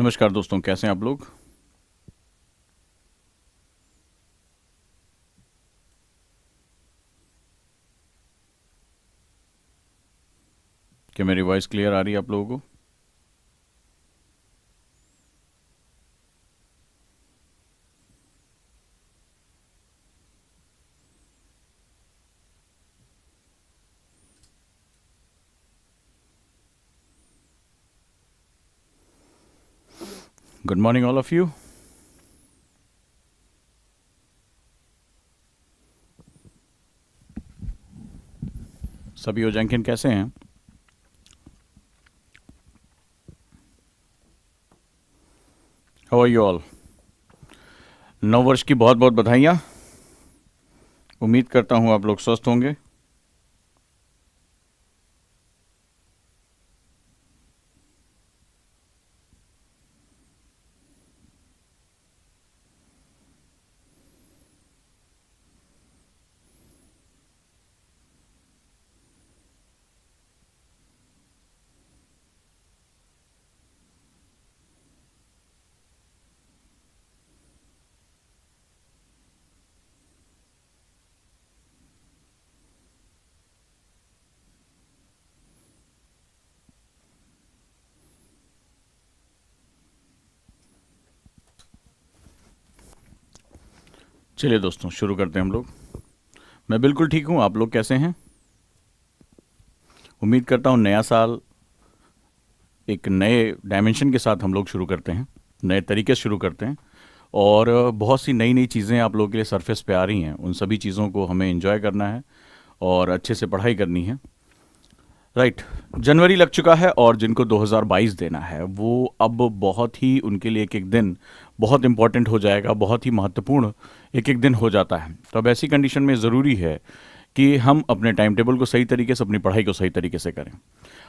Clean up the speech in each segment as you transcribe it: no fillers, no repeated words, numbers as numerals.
नमस्कार दोस्तों, कैसे हैं आप लोग। क्या मेरी वॉइस क्लियर आ रही है आप लोगों को। Good morning all of you. सभी ओजंकिन कैसे हैं। How are you all. नव वर्ष की बहुत बहुत बधाइयाँ। उम्मीद करता हूँ आप लोग स्वस्थ होंगे। चलिए दोस्तों, शुरू करते हैं हम लोग। मैं बिल्कुल ठीक हूँ, आप लोग कैसे हैं। उम्मीद करता हूँ नया साल एक नए डायमेंशन के साथ हम लोग शुरू करते हैं, नए तरीके से शुरू करते हैं। और बहुत सी नई नई चीज़ें आप लोगों के लिए सरफेस पे आ रही हैं। उन सभी चीज़ों को हमें एंजॉय करना है और अच्छे से पढ़ाई करनी है। राइट। जनवरी लग चुका है और जिनको 2022 देना है वो अब बहुत ही उनके लिए एक एक दिन बहुत इंपॉर्टेंट हो जाएगा, बहुत ही महत्वपूर्ण एक एक दिन हो जाता है। तो अब ऐसी कंडीशन में ज़रूरी है कि हम अपने टाइम टेबल को सही तरीके से, अपनी पढ़ाई को सही तरीके से करें।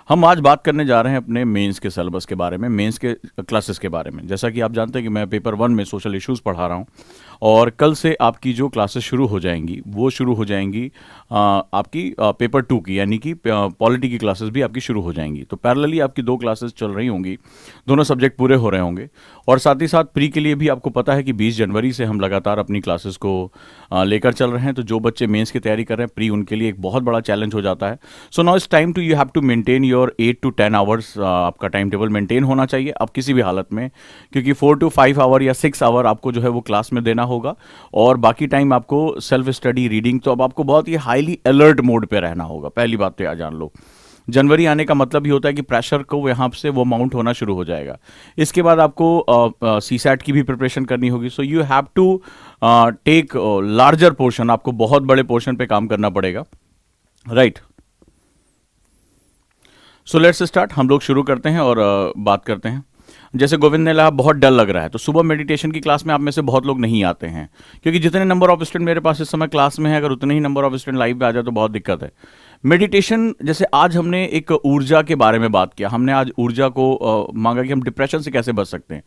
हम आज बात करने जा रहे हैं अपने मेंस के सिलेबस के बारे में, मेंस के क्लासेस के बारे में। जैसा कि आप जानते हैं कि मैं पेपर 1 में सोशल इश्यूज़ पढ़ा रहा हूँ और कल से आपकी जो क्लासेस शुरू हो जाएंगी वो शुरू हो जाएंगी आपकी पेपर 2 की, यानी कि पॉलिटी की क्लासेस भी आपकी शुरू हो जाएंगी। तो पैरेलली आपकी 2 क्लासेस चल रही होंगी, दोनों सब्जेक्ट पूरे हो रहे होंगे। और साथ ही साथ प्री के लिए भी आपको पता है कि 20 जनवरी से हम लगातार अपनी क्लासेस को लेकर चल रहे हैं। तो जो बच्चे मेंस की तैयारी कर रहे हैं, प्री उनके लिए एक बहुत बड़ा चैलेंज हो जाता है। So now it's time to you have to maintain your 8 to 10 hours. आपका टाइम टेबल मेंटेन होना चाहिए अब किसी भी हालत में, क्योंकि 4 to 5 आवर या 6 आवर आपको जो है वो क्लास में देना होगा और बाकी टाइम आपको सेल्फ स्टडी, रीडिंग। तो अब आपको बहुत ही हाईली अलर्ट मोड पे रहना होगा। पहली बात तो याद जान लो, जनवरी आने का मतलब ही होता है कि प्रेशर को यहाँ से वो माउंट होना शुरू हो जाएगा। इसके बाद आपको सी सैट की भी प्रिपरेशन करनी होगी। So you have to take larger portion, आपको बहुत बड़े पोर्शन पे काम करना पड़ेगा। राइट। So let's start. हम लोग शुरू करते हैं और बात करते हैं। जैसे गोविंद ने कहा बहुत डर लग रहा है, तो सुबह मेडिटेशन की क्लास में आप में से बहुत लोग नहीं आते हैं, क्योंकि जितने नंबर ऑफ स्टूडेंट मेरे पास इस समय क्लास में है, अगर उतने ही नंबर ऑफ स्टूडेंट लाइव पे आ जाए तो बहुत दिक्कत है। मेडिटेशन, जैसे आज हमने एक ऊर्जा के बारे में बात किया, हमने आज ऊर्जा को मांगा कि हम डिप्रेशन से कैसे बच सकते हैं।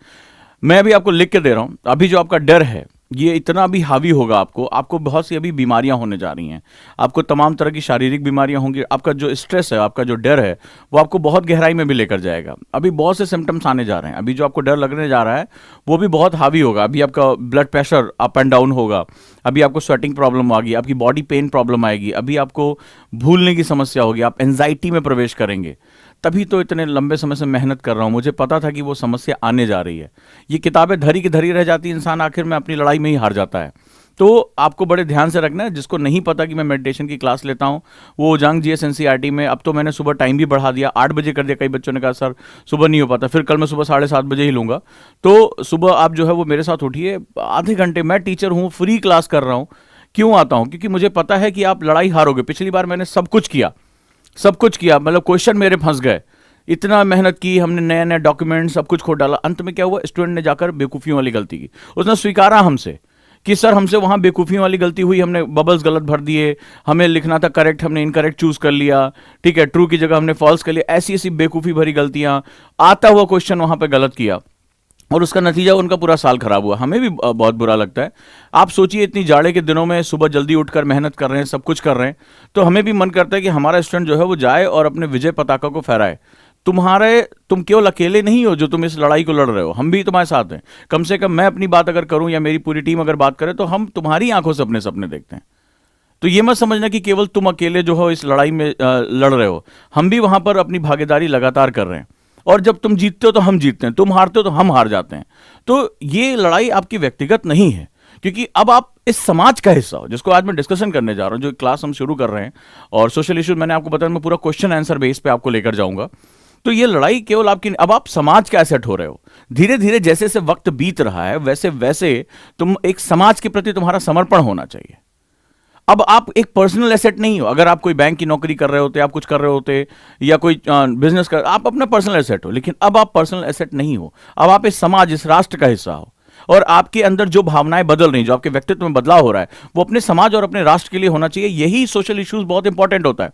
मैं अभी आपको लिख के दे रहा हूं, अभी जो आपका डर है ये इतना भी हावी होगा, आपको बहुत सी अभी बीमारियां होने जा रही हैं। आपको तमाम तरह की शारीरिक बीमारियां होंगी। आपका जो स्ट्रेस है, आपका जो डर है, वो आपको बहुत गहराई में भी लेकर जाएगा। अभी बहुत से सिम्टम्स आने जा रहे हैं। अभी जो आपको डर लगने जा रहा है वो भी बहुत हावी होगा। अभी आपका blood pressure up and down होगा, अभी आपको स्वेटिंग प्रॉब्लम आएगी, आपकी बॉडी पेन प्रॉब्लम आएगी, अभी आपको भूलने की समस्या होगी, आप एंजाइटी में प्रवेश करेंगे। तभी तो इतने लंबे समय से मेहनत कर रहा हूँ, मुझे पता था कि वो समस्या आने जा रही है। ये किताबें धरी की धरी रह जाती है, इंसान आखिर में अपनी लड़ाई में ही हार जाता है। तो आपको बड़े ध्यान से रखना है। जिसको नहीं पता कि मैं मेडिटेशन की क्लास लेता हूँ, वो जांग जीएस एनसीईआरटी में, अब तो मैंने सुबह टाइम भी बढ़ा दिया, 8 बजे कर दिया। कई बच्चों ने कहा सर सुबह नहीं हो पाता, फिर कल मैं सुबह 7:30 बजे ही लूँगा। तो सुबह आप जो है वो मेरे साथ उठिए, आधे घंटे। मैं टीचर हूँ, फ्री क्लास कर रहा हूँ। क्यों आता हूँ? क्योंकि मुझे पता है कि आप लड़ाई हारोगे। पिछली बार मैंने सब कुछ किया, सब कुछ किया, मतलब क्वेश्चन मेरे फंस गए। इतना मेहनत की हमने, नए नए डॉक्यूमेंट सब कुछ खोल डाला। अंत में क्या हुआ? स्टूडेंट ने जाकर बेवकूफ़ियों वाली गलती की। उसने स्वीकारा हमसे कि सर हमसे वहाँ बेवकूफ़ियों वाली गलती हुई, हमने बबल्स गलत भर दिए, हमें लिखना था करेक्ट, हमने इनकरेक्ट चूज़ कर लिया, ठीक है, ट्रू की जगह हमने फॉल्स कर लिया। ऐसी ऐसी बेवकूफ़ी भरी गलतियाँ, आता हुआ क्वेश्चन वहाँ पे गलत किया और उसका नतीजा उनका पूरा साल खराब हुआ। हमें भी बहुत बुरा लगता है। आप सोचिए, इतनी जाड़े के दिनों में सुबह जल्दी उठकर मेहनत कर रहे हैं, सब कुछ कर रहे हैं, तो हमें भी मन करता है कि हमारा स्टूडेंट जो है वो जाए और अपने विजय पताका को फहराए। तुम केवल अकेले नहीं हो जो तुम इस लड़ाई को लड़ रहे हो, हम भी तुम्हारे साथ हैं। कम से कम मैं अपनी बात अगर करूं या मेरी पूरी टीम अगर बात करे तो हम तुम्हारी आंखों से अपने सपने देखते हैं। तो ये मत समझना कि केवल तुम अकेले जो हो इस लड़ाई में लड़ रहे हो, हम भी वहां पर अपनी भागीदारी लगातार कर रहे हैं। और जब तुम जीतते हो तो हम जीतते हैं, तुम हारते हो तो हम हार जाते हैं। तो ये लड़ाई आपकी व्यक्तिगत नहीं है, क्योंकि अब आप इस समाज का हिस्सा हो, जिसको आज मैं डिस्कशन करने जा रहा हूं, जो क्लास हम शुरू कर रहे हैं। और सोशल इश्यूज मैंने आपको बताया, मैं पूरा क्वेश्चन आंसर बेस पे आपको लेकर जाऊंगा। तो ये लड़ाई केवल आपकी, अब आप समाज का एसेट हो रहे हो। धीरे धीरे जैसे जैसे वक्त बीत रहा है वैसे वैसे तुम एक समाज के प्रति तुम्हारा समर्पण होना चाहिए। अब आप एक पर्सनल एसेट नहीं हो। अगर आप कोई बैंक की नौकरी कर रहे होते, आप कुछ कर रहे होते, या कोई बिजनेस कर, आप अपना पर्सनल एसेट हो। लेकिन अब आप पर्सनल एसेट नहीं हो, अब आप इस समाज, इस राष्ट्र का हिस्सा हो। और आपके अंदर जो भावनाएं बदल रही, जो आपके व्यक्तित्व में बदलाव हो रहा है, वो अपने समाज और अपने राष्ट्र के लिए होना चाहिए। यही सोशल इश्यूज बहुत इंपॉर्टेंट होता है।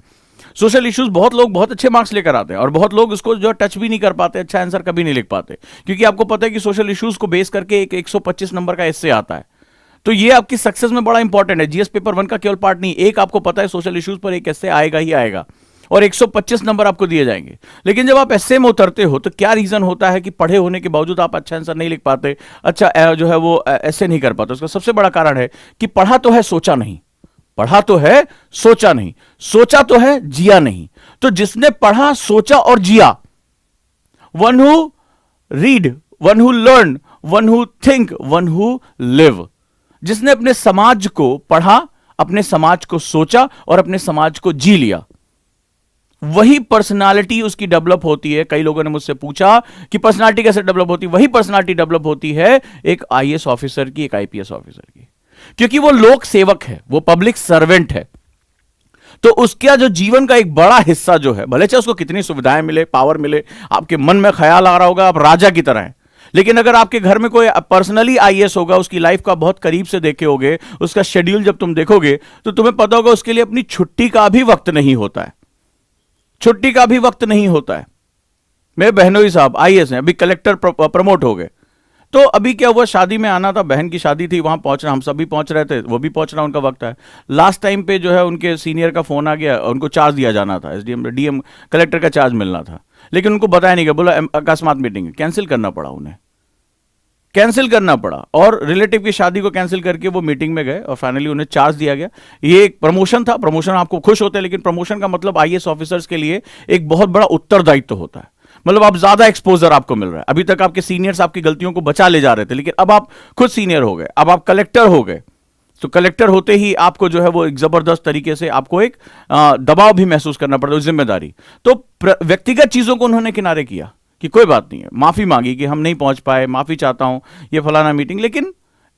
सोशल इश्यूज बहुत लोग बहुत अच्छे मार्क्स लेकर आते हैं और बहुत लोग उसको जो टच भी नहीं कर पाते, अच्छा आंसर कभी नहीं लिख पाते, क्योंकि आपको पता है कि सोशल इश्यूज को बेस करके एक 125 नंबर का एस्से आता है। तो ये आपकी सक्सेस में बड़ा इंपॉर्टेंट है। जीएस पेपर 1 का केवल पार्ट नहीं, एक आपको पता है सोशल इश्यूज पर एक एस्से आएगा ही आएगा और 125 नंबर आपको दिए जाएंगे। लेकिन जब आप एस्से में उतरते हो तो क्या रीजन होता है कि पढ़े होने के बावजूद आप अच्छा आंसर नहीं लिख पाते, अच्छा जो है वो एस्से नहीं कर पाते? उसका सबसे बड़ा कारण है कि पढ़ा तो है, सोचा नहीं। पढ़ा तो है, सोचा नहीं। सोचा तो है, जिया नहीं। तो जिसने पढ़ा, सोचा और जिया, one who read, one who learn, one who think, one who live, जिसने अपने समाज को पढ़ा, अपने समाज को सोचा और अपने समाज को जी लिया, वही पर्सनालिटी उसकी डेवलप होती है। कई लोगों ने मुझसे पूछा कि पर्सनालिटी कैसे डेवलप होती है? वही पर्सनालिटी डेवलप होती है एक आईएएस ऑफिसर की, एक आईपीएस ऑफिसर की, क्योंकि वो लोक सेवक है, वो पब्लिक सर्वेंट है। तो उसका जो जीवन का एक बड़ा हिस्सा जो है, भले चाहे उसको कितनी सुविधाएं मिले, पावर मिले, आपके मन में ख्याल आ रहा होगा आप राजा की तरह हैं, लेकिन अगर आपके घर में कोई पर्सनली आईएएस होगा, उसकी लाइफ का बहुत करीब से देखे होगे, उसका शेड्यूल जब तुम देखोगे तो तुम्हें पता होगा उसके लिए अपनी छुट्टी का भी वक्त नहीं होता है। छुट्टी का भी वक्त नहीं होता है। मेरे बहनोई साहब आईएएस हैं, अभी कलेक्टर प्रमोट हो गए। तो अभी क्या हुआ, शादी में आना था, बहन की शादी थी, वहां पहुंचना, हम सभी पहुंच रहे थे, वो भी पहुंचना उनका वक्त है। लास्ट टाइम पे जो है उनके सीनियर का फोन आ गया, उनको चार्ज दिया जाना था, एसडीएम डीएम कलेक्टर का चार्ज मिलना था, लेकिन उनको बताया नहीं गया, बोला अकस्मात मीटिंग, कैंसिल करना पड़ा, उन्हें कैंसिल करना पड़ा। और रिलेटिव की शादी को कैंसिल करके वो मीटिंग में गए और फाइनली उन्हें चार्ज दिया गया। ये एक प्रमोशन था, प्रमोशन आपको खुश होते हैं, लेकिन प्रमोशन का मतलब आईएएस ऑफिसर्स के लिए एक बहुत बड़ा उत्तरदायित्व होता है। मतलब आप ज्यादा एक्सपोजर आपको मिल रहा है। अभी तक आपके सीनियर्स आपकी गलतियों को बचा ले जा रहे थे, लेकिन अब आप खुद सीनियर हो गए, अब आप कलेक्टर हो गए। तो कलेक्टर होते ही आपको जो है वो एक जबरदस्त तरीके से आपको एक दबाव भी महसूस करना पड़ता है, जिम्मेदारी। तो व्यक्तिगत चीजों को उन्होंने किनारे किया कि कोई बात नहीं है, माफी मांगी कि हम नहीं पहुंच पाए, माफी चाहता हूं, ये फलाना मीटिंग। लेकिन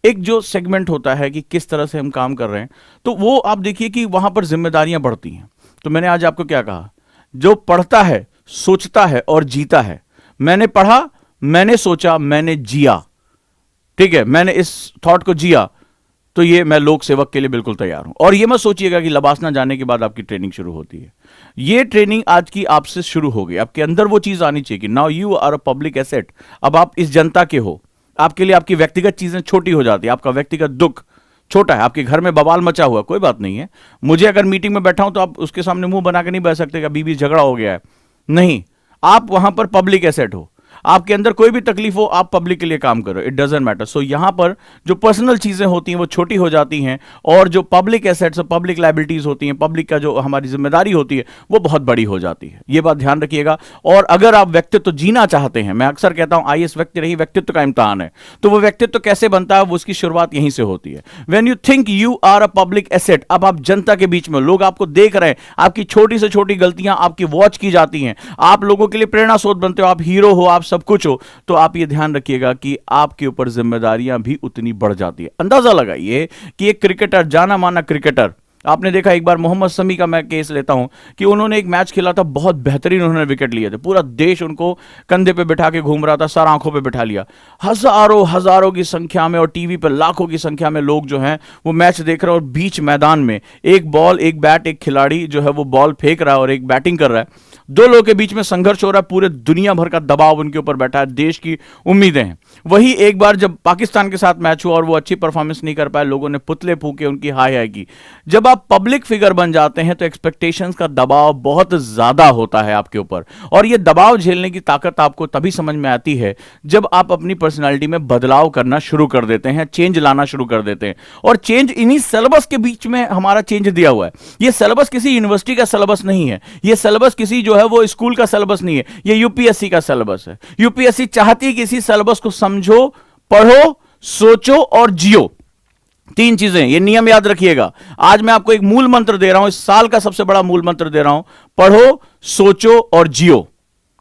एक जो सेगमेंट होता है कि किस तरह से हम काम कर रहे हैं, तो वो आप देखिए कि वहां पर जिम्मेदारियां बढ़ती हैं। तो मैंने आज आपको क्या कहा, जो पढ़ता है, सोचता है और जीता है। मैंने पढ़ा, मैंने सोचा, मैंने जिया, ठीक है, मैंने इस थॉट को जिया, तो ये मैं लोक सेवक के लिए बिल्कुल तैयार हूं। और ये मत सोचिएगा कि लबासना जाने के बाद आपकी ट्रेनिंग शुरू होती है। ये ट्रेनिंग आज की आपसे शुरू हो गई। आपके अंदर वो चीज आनी चाहिए कि now you are a public asset. अब आप इस जनता के हो, आपके लिए आपकी व्यक्तिगत चीजें छोटी हो जाती है, आपका व्यक्तिगत दुख छोटा है, आपके घर में बवाल मचा हुआ, कोई बात नहीं है। मुझे अगर मीटिंग में बैठा हूं तो आप उसके सामने मुंह बना के नहीं बैठ सकते कि बीबी झगड़ा हो गया है, नहीं। आप वहां पर पब्लिक एसेट हो, आपके अंदर कोई भी तकलीफ हो, आप पब्लिक के लिए काम करो, इट डजंट मैटर। सो यहां पर जो पर्सनल चीजें होती हैं वो छोटी हो जाती हैं, और जो पब्लिक एसेट्स और पब्लिक लायबिलिटीज होती हैं, पब्लिक का जो हमारी जिम्मेदारी होती है, वो बहुत बड़ी हो जाती है। ये बात ध्यान रखिएगा। और अगर आप व्यक्तित्व जीना चाहते हैं, मैं अक्सर कहता हूं आईएएस व्यक्ति रही व्यक्तित्व का इम्तिहान है, तो वो व्यक्तित्व कैसे बनता है, वो उसकी शुरुआत यहीं से होती है। When you think you are a public asset, अब आप जनता के बीच में, लोग आपको देख रहे हैं, आपकी छोटी से छोटी गलतियां आपकी वॉच की जाती हैं, आप लोगों के लिए प्रेरणा स्रोत बनते हो, आप हीरो हो, आप सब कुछ हो, तो आप ये ध्यान रखिएगा कि आपके ऊपर जिम्मेदारियां भी उतनी बढ़ जाती है। अंदाजा लगाइए कि एक क्रिकेटर, जाना माना क्रिकेटर, आपने देखा, एक बार मोहम्मद शमी का मैं केस लेता हूं कि उन्होंने एक मैच खेला था, बहुत बेहतरीन उन्होंने विकेट लिए थे, पूरा देश उनको कंधे पे बिठा के घूम रहा था, सर आंखों पे बिठा लिया, हजारों हजारों की संख्या में और टीवी पर लाखों की संख्या में लोग जो हैं वो मैच देख रहे हैं। और बीच मैदान में एक बॉल, एक बैट, एक खिलाड़ी जो है वो बॉल फेंक रहा है और एक बैटिंग कर रहा है, दो लोगों के बीच में संघर्ष हो रहा है, पूरे दुनिया भर का दबाव उनके ऊपर बैठा है, देश की उम्मीदें हैं। वही एक बार जब पाकिस्तान के साथ मैच हुआ और वो अच्छी परफॉर्मेंस नहीं कर पाए, लोगों ने पुतले फूके, उनकी हाय हाय की। जब आप पब्लिक फिगर बन जाते हैं तो एक्सपेक्टेशंस का दबाव बहुत ज्यादा होता है आपके ऊपर, और ये दबाव झेलने की ताकत आपको तभी समझ में आती है जब आप अपनी पर्सनालिटी में बदलाव करना शुरू कर देते हैं, चेंज लाना शुरू कर देते हैं। और चेंज इन्हीं सिलेबस के बीच में हमारा चेंज दिया हुआ है। ये सिलेबस किसी यूनिवर्सिटी का सिलेबस नहीं है, ये सिलेबस किसी जो है वो स्कूल का सिलेबस नहीं है, ये यूपीएससी का सिलेबस है। यूपीएससी चाहती है कि इसी सिलेबस को समझो, पढ़ो, सोचो और जियो। तीन चीजें, ये नियम याद रखिएगा। आज मैं आपको एक मूल मंत्र दे रहा हूं, इस साल का सबसे बड़ा मूल मंत्र दे रहा हूं, पढ़ो, सोचो और जियो।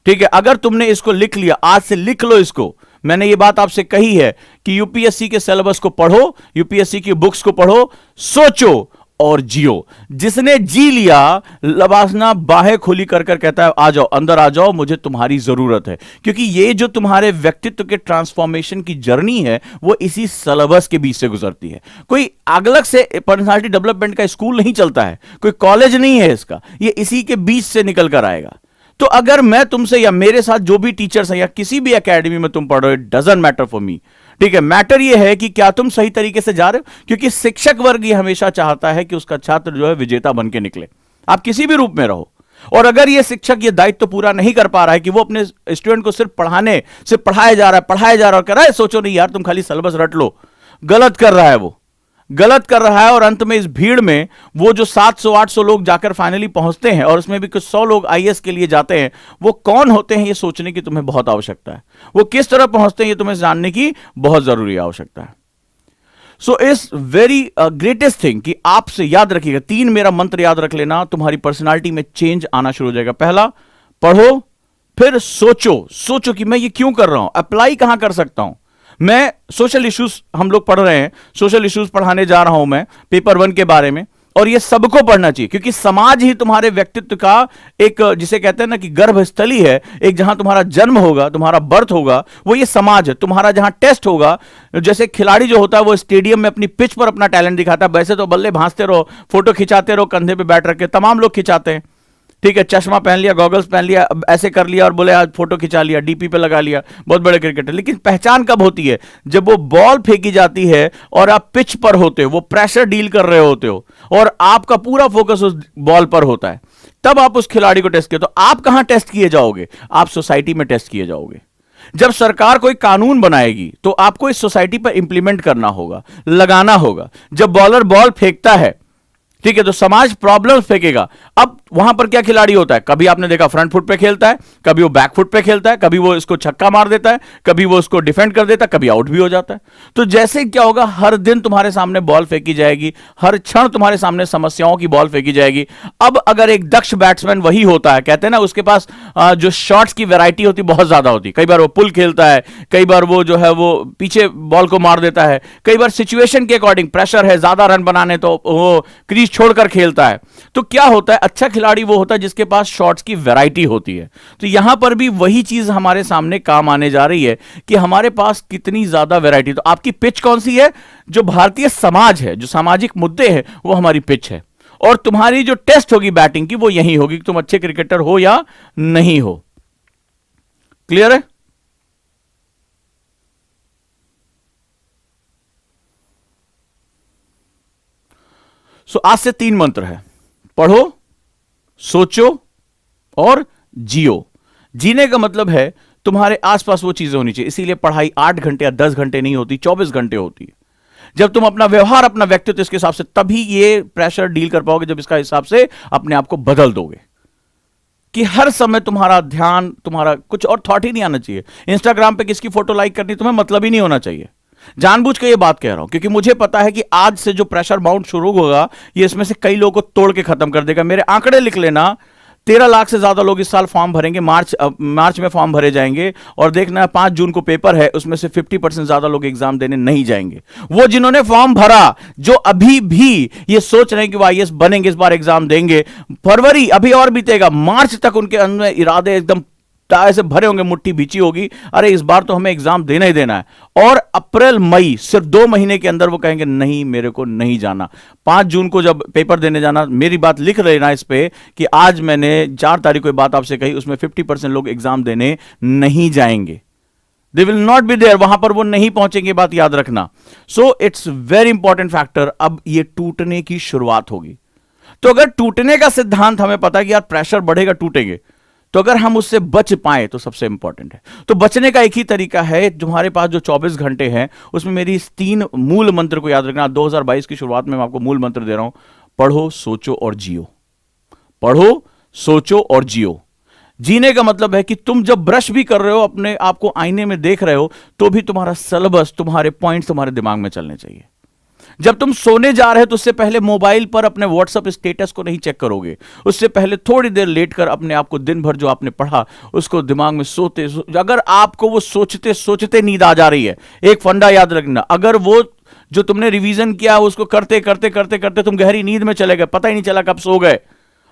ठीक है, अगर तुमने इसको लिख लिया, आज से लिख लो इसको। मैंने ये बात आपसे कही है कि यूपीएससी के सिलेबस को पढ़ो, यूपीएससी की बुक्स को पढ़ो, सोचो और जियो। जिसने जी लिया, लबासना बाहें खुली कर कर कहता है आ जाओ, अंदर आ जाओ, मुझे तुम्हारी जरूरत है। क्योंकि ये जो तुम्हारे व्यक्तित्व के ट्रांसफॉर्मेशन की जर्नी है वो इसी सिलेबस के बीच से गुजरती है। कोई अलग से पर्सनालिटी डेवलपमेंट का स्कूल नहीं चलता है, कोई कॉलेज नहीं है इसका, ये इसी के बीच से निकल कर आएगा। तो अगर मैं तुमसे या मेरे साथ जो भी टीचर्स हैं या किसी भी एकेडमी में तुम पढ़ रहे हो, it doesn't matter for me. ठीक है, मैटर ये है कि क्या तुम सही तरीके से जा रहे हो, क्योंकि शिक्षक वर्ग ये हमेशा चाहता है कि उसका छात्र जो है विजेता बन के निकले, आप किसी भी रूप में रहो। और अगर ये शिक्षक ये दायित्व तो पूरा नहीं कर पा रहा है कि वो अपने स्टूडेंट को सिर्फ पढ़ाया जा रहा है और कह रहा है, सोचो नहीं यार तुम खाली सिलेबस रट लो, गलत कर रहा है, वो गलत कर रहा है। और अंत में इस भीड़ में वो जो 700-800 लोग जाकर फाइनली पहुंचते हैं, और उसमें भी कुछ 100 लोग आईएएस के लिए जाते हैं, वो कौन होते हैं ये सोचने की तुम्हें बहुत आवश्यकता है। वो किस तरह पहुंचते हैं ये तुम्हें जानने की बहुत जरूरी आवश्यकता है। सो इस वेरी ग्रेटेस्ट थिंग कि आपसे याद रखिएगा, 3 मेरा मंत्र याद रख लेना, तुम्हारी पर्सनालिटी में चेंज आना शुरू हो जाएगा। पहला, पढ़ो, फिर सोचो कि मैं ये क्यों कर रहा हूं, अप्लाई कहां कर सकता हूं। मैं सोशल इश्यूज, हम लोग पढ़ रहे हैं, सोशल इश्यूज पढ़ाने जा रहा हूं मैं पेपर 1 के बारे में, और ये सबको पढ़ना चाहिए, क्योंकि समाज ही तुम्हारे व्यक्तित्व का एक, जिसे कहते हैं ना कि गर्भस्थली है, एक जहां तुम्हारा जन्म होगा, तुम्हारा बर्थ होगा, वो ये समाज है। तुम्हारा जहां टेस्ट होगा, जैसे खिलाड़ी जो होता है वो स्टेडियम में अपनी पिच पर अपना टैलेंट दिखाता है, वैसे तो बल्ले भांजते रहो, फोटो खिंचाते रहो, कंधे पे बैठ रखे, तमाम लोग खिंचाते हैं। ठीक है, चश्मा पहन लिया, गॉगल्स पहन लिया, ऐसे कर लिया और बोले आज फोटो खिंचा लिया, डीपी पे लगा लिया, बहुत बड़े क्रिकेटर। लेकिन पहचान कब होती है, जब वो बॉल फेंकी जाती है और आप पिच पर होते हो, वो प्रेशर डील कर रहे होते हो और आपका पूरा फोकस उस बॉल पर होता है, तब आप उस खिलाड़ी को टेस्ट किए। तो आप कहां टेस्ट किए जाओगे, आप सोसाइटी में टेस्ट किए जाओगे। जब सरकार कोई कानून बनाएगी तो आपको इस सोसाइटी पर इंप्लीमेंट करना होगा, लगाना होगा। जब बॉलर बॉल फेंकता है, ठीक है, तो समाज प्रॉब्लम्स फेंकेगा। अब वहां पर क्या खिलाड़ी होता है, कभी आपने देखा फ्रंट फुट पे खेलता है, कभी वो बैक फुट पे खेलता है, कभी वो इसको छक्का मार देता है, कभी वो उसको डिफेंड कर देता है, कभी आउट भी हो जाता है। तो जैसे क्या होगा, हर दिन तुम्हारे सामने बॉल फेंकी जाएगी, हर क्षण तुम्हारे सामने समस्याओं की बॉल फेंकी जाएगी। अब अगर एक दक्ष बैट्समैन वही होता है, कहते हैं ना उसके पास जो शॉट्स की वैरायटी होती बहुत ज्यादा होती, कई बार वो पुल खेलता है, कई बार वो जो है वो पीछे बॉल को मार देता है, कई बार सिचुएशन के अकॉर्डिंग, प्रेशर है ज्यादा रन बनाने तो वो क्रीज छोड़कर खेलता है। तो क्या होता है, अच्छा खिलाड़ी वो होता है जिसके पास शॉट्स की वैरायटी होती है। तो यहां पर भी वही चीज हमारे सामने काम आने जा रही है कि हमारे पास कितनी ज्यादा वैरायटी। तो आपकी पिच कौन सी है, जो भारतीय समाज है, जो सामाजिक मुद्दे हैं, वो हमारी पिच है। और तुम्हारी जो टेस्ट होगी बैटिंग की, वो यही होगी कि तुम अच्छे क्रिकेटर हो या नहीं हो। क्लियर है? सो आज से 3 मंत्र है, पढ़ो, सोचो और जियो। जीने का मतलब है तुम्हारे आसपास वो चीजें होनी चाहिए। इसीलिए पढ़ाई 8 घंटे या 10 घंटे नहीं होती, 24 घंटे होती है। जब तुम अपना व्यवहार, अपना व्यक्तित्व इसके हिसाब से, तभी ये प्रेशर डील कर पाओगे, जब इसका हिसाब से अपने आप को बदल दोगे कि हर समय तुम्हारा ध्यान, तुम्हारा कुछ और थॉट ही नहीं आना चाहिए। इंस्टाग्राम पे किसकी फोटो लाइक करनी तुम्हें मतलब ही नहीं होना चाहिए। जानबूझ के ये बात कह रहा हूं क्योंकि मुझे पता है कि आज से जो प्रेशर माउंट शुरू होगा, ये इसमें से कई लोगों को तोड़ के खत्म कर देगा। मेरे आंकड़े लिख लेना, 13 लाख से ज्यादा लोग इस साल फॉर्म भरेंगे, मार्च में फॉर्म भरे जाएंगे, और देखना 5 जून को पेपर है, उसमें से 50% ज्यादा लोग एग्जाम देने नहीं जाएंगे। वो जिन्होंने फॉर्म भरा, जो अभी भी ये सोच रहे हैं कि वो आईएएस बनेंगे, इस बार एग्जाम देंगे, फरवरी अभी और बीतेगा, मार्च तक उनके अंदर इरादे एकदम ऐसे भरे होंगे, मुट्ठी भीची होगी, अरे इस बार तो हमें एग्जाम देना ही देना है। और अप्रैल मई सिर्फ 2 महीने के अंदर वो कहेंगे नहीं मेरे को नहीं जाना। 5 जून को जब पेपर देने जाना, मेरी बात लिख लेना इस पे कि आज मैंने 4 तारीख को बात आपसे कही, उसमें 50% लोग एग्जाम देने नहीं जाएंगे। They will not be there, वहां पर वो नहीं पहुंचेंगे, बात याद रखना। So it's very important factor. अब ये टूटने की शुरुआत होगी। तो अगर टूटने का सिद्धांत हमें पता है कि यार प्रेशर बढ़ेगा, टूटेंगे, तो अगर हम उससे बच पाए तो सबसे इंपॉर्टेंट है। तो बचने का एक ही तरीका है, तुम्हारे पास जो 24 घंटे हैं उसमें मेरी इस 3 मूल मंत्र को याद रखना। 2022 की शुरुआत में मैं आपको मूल मंत्र दे रहा हूं, पढ़ो, सोचो और जियो। पढ़ो, सोचो और जियो। जीने का मतलब है कि तुम जब ब्रश भी कर रहे हो, अपने आप को आईने में देख रहे हो, तो भी तुम्हारा सिलेबस, तुम्हारे पॉइंट्स तुम्हारे दिमाग में चलने चाहिए। जब तुम सोने जा रहे हो तो उससे पहले मोबाइल पर अपने व्हाट्सएप स्टेटस को नहीं चेक करोगे। उससे पहले थोड़ी देर लेट कर अपने आप को दिन भर जो आपने पढ़ा उसको दिमाग में अगर आपको वो सोचते सोचते नींद आ जा रही है, एक फंडा याद रखना, अगर वो जो तुमने रिवीजन किया उसको करते करते करते करते तुम गहरी नींद में चले गए, पता ही नहीं चला कब सो गए,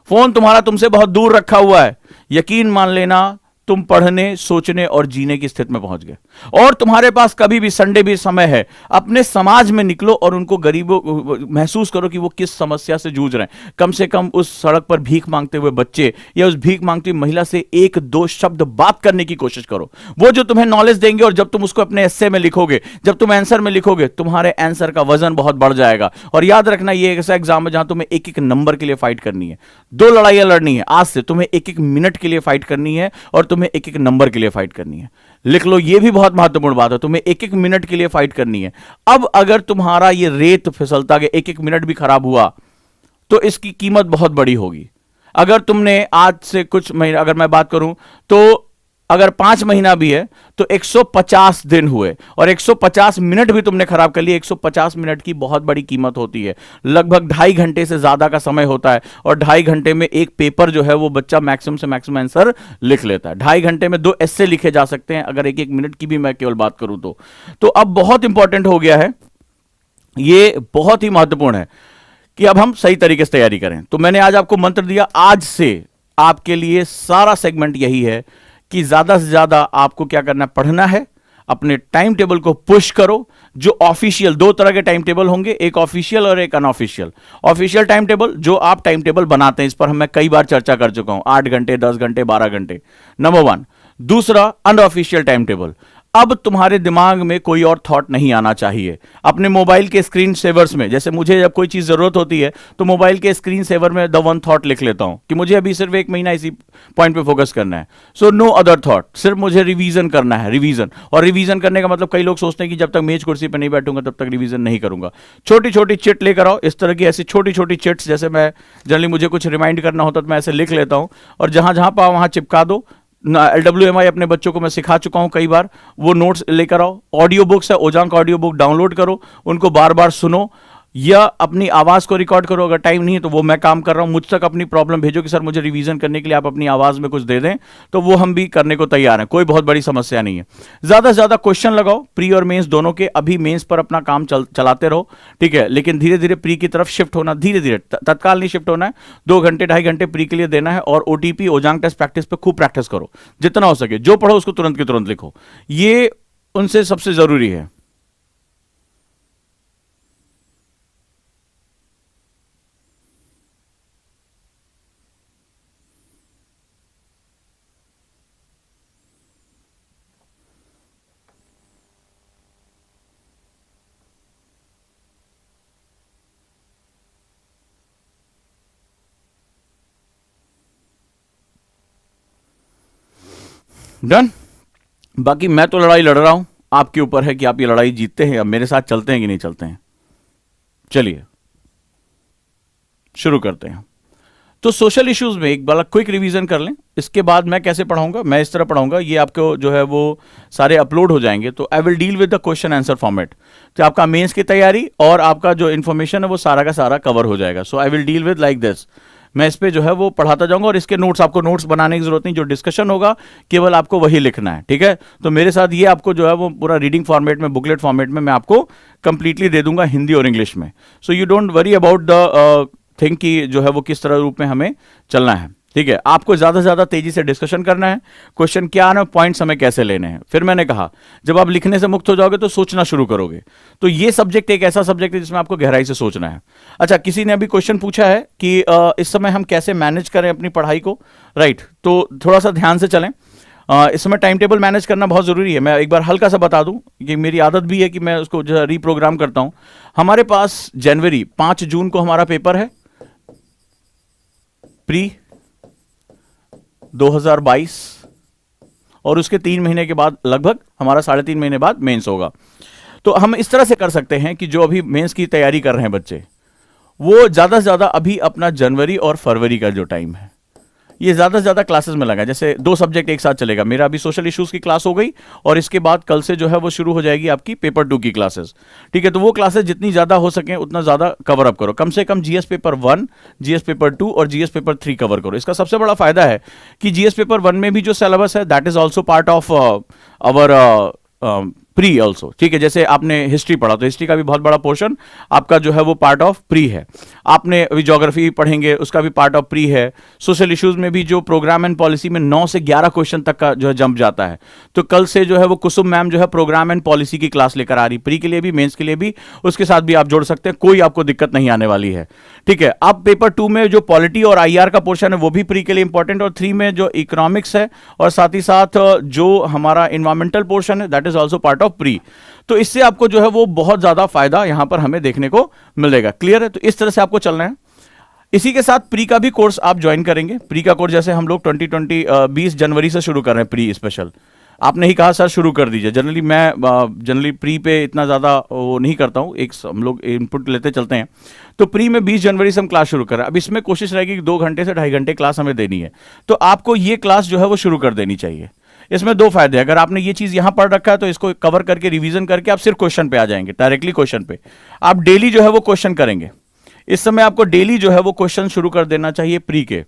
फोन तुम्हारा तुमसे बहुत दूर रखा हुआ है, यकीन मान लेना तुम पढ़ने, सोचने और जीने की स्थिति में पहुंच गए। और तुम्हारे पास कभी भी संडे भी समय है, अपने समाज में निकलो और उनको गरीबों महसूस करो कि वो किस समस्या से जूझ रहे हैं। कम से कम उस सड़क पर भीख मांगते हुए बच्चे या उस भीख मांगती हुई महिला से 1-2 शब्द बात करने की कोशिश करो। वो जो तुम्हें नॉलेज देंगे, और जब तुम उसको अपने एस्से में लिखोगे, जब तुम आंसर में लिखोगे, तुम्हारे आंसर का वजन बहुत बढ़ जाएगा। और याद रखना, ये एक ऐसा एग्जाम है जहां तुम्हें एक नंबर के लिए फाइट करनी है। 2 लड़ाइयां लड़नी है आज से, तुम्हें एक मिनट के लिए फाइट करनी है और तुम्हें एक नंबर के लिए फाइट करनी है। लिख लो, ये भी बहुत महत्वपूर्ण बात है, तुम्हें एक मिनट के लिए फाइट करनी है। अब अगर तुम्हारा ये रेत फिसलता के एक मिनट भी खराब हुआ तो इसकी कीमत बहुत बड़ी होगी। अगर तुमने आज से कुछ महीना, अगर मैं बात करूं तो अगर 5 महीना भी है तो 150 दिन हुए, और 150 मिनट भी तुमने खराब कर लिए। 150 मिनट की बहुत बड़ी कीमत होती है, लगभग 2.5 घंटे से ज्यादा का समय होता है। और 2.5 घंटे में एक पेपर जो है वो बच्चा मैक्सिमम से मैक्सिमम आंसर लिख लेता है। 2.5 घंटे में 2 एस्से लिखे जा सकते हैं, अगर एक मिनट की भी मैं केवल बात करूं तो अब बहुत इंपॉर्टेंट हो गया है, ये बहुत ही महत्वपूर्ण है कि अब हम सही तरीके से तैयारी करें। तो मैंने आज आपको मंत्र दिया, आज से आपके लिए सारा सेगमेंट यही है कि ज्यादा से ज्यादा आपको क्या करना है, पढ़ना है, अपने टाइम टेबल को पुश करो। जो ऑफिशियल 2 तरह के टाइम टेबल होंगे, एक ऑफिशियल और एक अनऑफिशियल। ऑफिशियल टाइम टेबल जो आप टाइम टेबल बनाते हैं, इस पर मैं कई बार चर्चा कर चुका हूं, 8 घंटे, 10 घंटे, 12 घंटे, नंबर 1। दूसरा, अनऑफिशियल टाइम टेबल। अब तुम्हारे दिमाग में कोई और थॉट नहीं आना चाहिए। अपने मोबाइल के स्क्रीन सेवर्स में, जैसे मुझे जब कोई चीज जरूरत होती है तो मोबाइल के स्क्रीन सेवर में द वन थॉट लिख लेता हूं कि मुझे अभी सिर्फ 1 महीना इसी पॉइंट पे फोकस करना है। सो नो अदर थॉट, सिर्फ मुझे रिवीजन करना है, रिवीजन। और रिवीजन करने का मतलब, कई लोग सोचते हैं कि जब तक मेज कुर्सी पर नहीं बैठूंगा तब तक रिवीजन नहीं करूंगा। छोटी छोटी चिट लेकर आओ, इस तरह की ऐसी छोटी छोटी चिट्स, जैसे मैं जनरली मुझे कुछ रिमाइंड करना होता तो मैं ऐसे लिख लेता हूं, और जहां जहां पाओ वहां चिपका दो। LWMI अपने बच्चों को मैं सिखा चुका हूं कई बार, वो नोट्स लेकर आओ। ऑडियो बुक्स है, ओजांक ऑडियो बुक डाउनलोड करो, उनको बार बार सुनो या अपनी आवाज को रिकॉर्ड करो। अगर टाइम नहीं है तो वो मैं काम कर रहा हूं, मुझ तक अपनी प्रॉब्लम भेजो कि सर मुझे रिवीजन करने के लिए आप अपनी आवाज में कुछ दे दें, तो वो हम भी करने को तैयार हैं, कोई बहुत बड़ी समस्या नहीं है। ज्यादा से ज्यादा क्वेश्चन लगाओ, प्री और मेंस दोनों के। अभी मेंस पर अपना काम चलाते रहो, ठीक है, लेकिन धीरे धीरे प्री की तरफ शिफ्ट होना, धीरे धीरे, तत्काल नहीं शिफ्ट होना है। 2 घंटे 2.5 घंटे प्री के लिए देना है, और OTP ओजांक टेस्ट प्रैक्टिस पे खूब प्रैक्टिस करो, जितना हो सके। जो पढ़ो उसको तुरंत के तुरंत लिखो, ये उनसे सबसे जरूरी है। डन। बाकी मैं तो लड़ाई लड़ रहा हूं, आपके ऊपर है कि आप ये लड़ाई जीतते हैं या मेरे साथ चलते हैं कि नहीं चलते हैं। चलिए शुरू करते हैं। तो सोशल इश्यूज में एक बार क्विक रिवीजन कर लें। इसके बाद मैं कैसे पढ़ाऊंगा, मैं इस तरह पढ़ाऊंगा, ये आपको जो है वो सारे अपलोड हो जाएंगे। तो आई will deal with the question answer format, तो आपका मेंस की तैयारी और आपका जो इंफॉर्मेशन है वो सारा का सारा कवर हो जाएगा। So I will deal with like this, मैं इस पे जो है वो पढ़ाता जाऊंगा, और इसके नोट्स, आपको नोट्स बनाने की जरूरत नहीं, जो डिस्कशन होगा केवल आपको वही लिखना है, ठीक है। तो मेरे साथ ये आपको जो है वो पूरा रीडिंग फॉर्मेट में, बुकलेट फॉर्मेट में मैं आपको कंप्लीटली दे दूंगा, हिंदी और इंग्लिश में। So you don't worry about the thing कि जो है वो किस तरह रूप में हमें चलना है। ठीक है, आपको ज्यादा से ज्यादा तेजी से डिस्कशन करना है, क्वेश्चन क्या आना, पॉइंट्स हमें कैसे लेने हैं। फिर मैंने कहा जब आप लिखने से मुक्त हो जाओगे तो सोचना शुरू करोगे। तो ये सब्जेक्ट एक ऐसा सब्जेक्ट है जिसमें आपको गहराई से सोचना है। अच्छा, किसी ने अभी क्वेश्चन पूछा है कि इस समय हम कैसे मैनेज करें अपनी पढ़ाई को, राइट? तो थोड़ा सा ध्यान से चलें। इस समय टाइम टेबल मैनेज करना बहुत जरूरी है। मैं एक बार हल्का सा बता दूं कि मेरी आदत भी है कि मैं उसको जो है रीप्रोग्राम करता हूं। हमारे पास जनवरी 5 जून को हमारा पेपर है प्री 2022, और उसके 3 महीने के बाद लगभग हमारा 3.5 महीने बाद मेंस होगा। तो हम इस तरह से कर सकते हैं कि जो अभी मेंस की तैयारी कर रहे हैं बच्चे, वो ज्यादा से ज्यादा अभी अपना जनवरी और फरवरी का जो टाइम है ये ज्यादा से ज्यादा क्लासेस में लगा। जैसे 2 सब्जेक्ट एक साथ चलेगा। मेरा अभी सोशल इश्यूज की क्लास हो गई और इसके बाद कल से जो है वो शुरू हो जाएगी आपकी पेपर 2 की क्लासेस। ठीक है, तो वो क्लासेस जितनी ज्यादा हो सके उतना ज्यादा कवर अप करो। कम से कम जीएस पेपर 1, जीएस पेपर 2 और जीएस पेपर 3 कवर करो। इसका सबसे बड़ा फायदा है कि जीएस पेपर 1 में भी जो सिलेबस है that is also part of our pre also. ठीक है, जैसे आपने हिस्ट्री पढ़ा तो हिस्ट्री का भी बहुत बड़ा पोर्शन आपका जो है वो पार्ट ऑफ प्री है। आपने अभी ज्योग्राफी पढ़ेंगे, उसका भी पार्ट ऑफ प्री है। सोशल इश्यूज में भी जो प्रोग्राम एंड पॉलिसी में 9 से 11 क्वेश्चन तक का जो है जंप जाता है। तो कल से जो है वो कुसुम मैम जो है प्रोग्राम एंड पॉलिसी की क्लास लेकर आ रही, प्री के लिए भी मेंस के लिए भी। उसके साथ भी आप जोड़ सकते हैं, कोई आपको दिक्कत नहीं आने वाली है। ठीक है, अब पेपर 2 में जो पॉलिटी और आईआर का पोर्शन है वो भी प्री के लिए इंपॉर्टेंट, और 3 में जो इकोनॉमिक्स है और साथ ही साथ जो हमारा इन्वायरमेंटल पोर्शन है that is also part of pre. तो इससे आपको जो है वो बहुत ज्यादा फायदा यहां पर हमें देखने को मिलेगा। क्लियर है? तो इस तरह से आपको चलना है। इसी के साथ प्री का भी कोर्स आप ज्वाइन करेंगे। प्री का कोर्स जैसे हम लोग 20 जनवरी से शुरू कर रहे हैं प्री स्पेशल। आपने ही कहा सर शुरू कर दीजिए। जनरली मैं जनरली प्री पे इतना ज़्यादा वो नहीं करता हूँ, एक हम लोग इनपुट लेते चलते हैं। तो प्री में 20 जनवरी से हम क्लास शुरू कर रहे हैं। अब इसमें कोशिश रहेगी कि 2 घंटे से 2.5 घंटे क्लास हमें देनी है। तो आपको ये क्लास जो है वो शुरू कर देनी चाहिए। इसमें 2 फायदे हैं। अगर आपने ये चीज़ यहाँ पढ़ रखा है तो इसको कवर करके रिवीजन करके आप सिर्फ क्वेश्चन पे आ जाएंगे, डायरेक्टली क्वेश्चन पे। आप डेली जो है वो क्वेश्चन करेंगे। इस समय आपको डेली जो है वो क्वेश्चन शुरू कर देना चाहिए प्री के।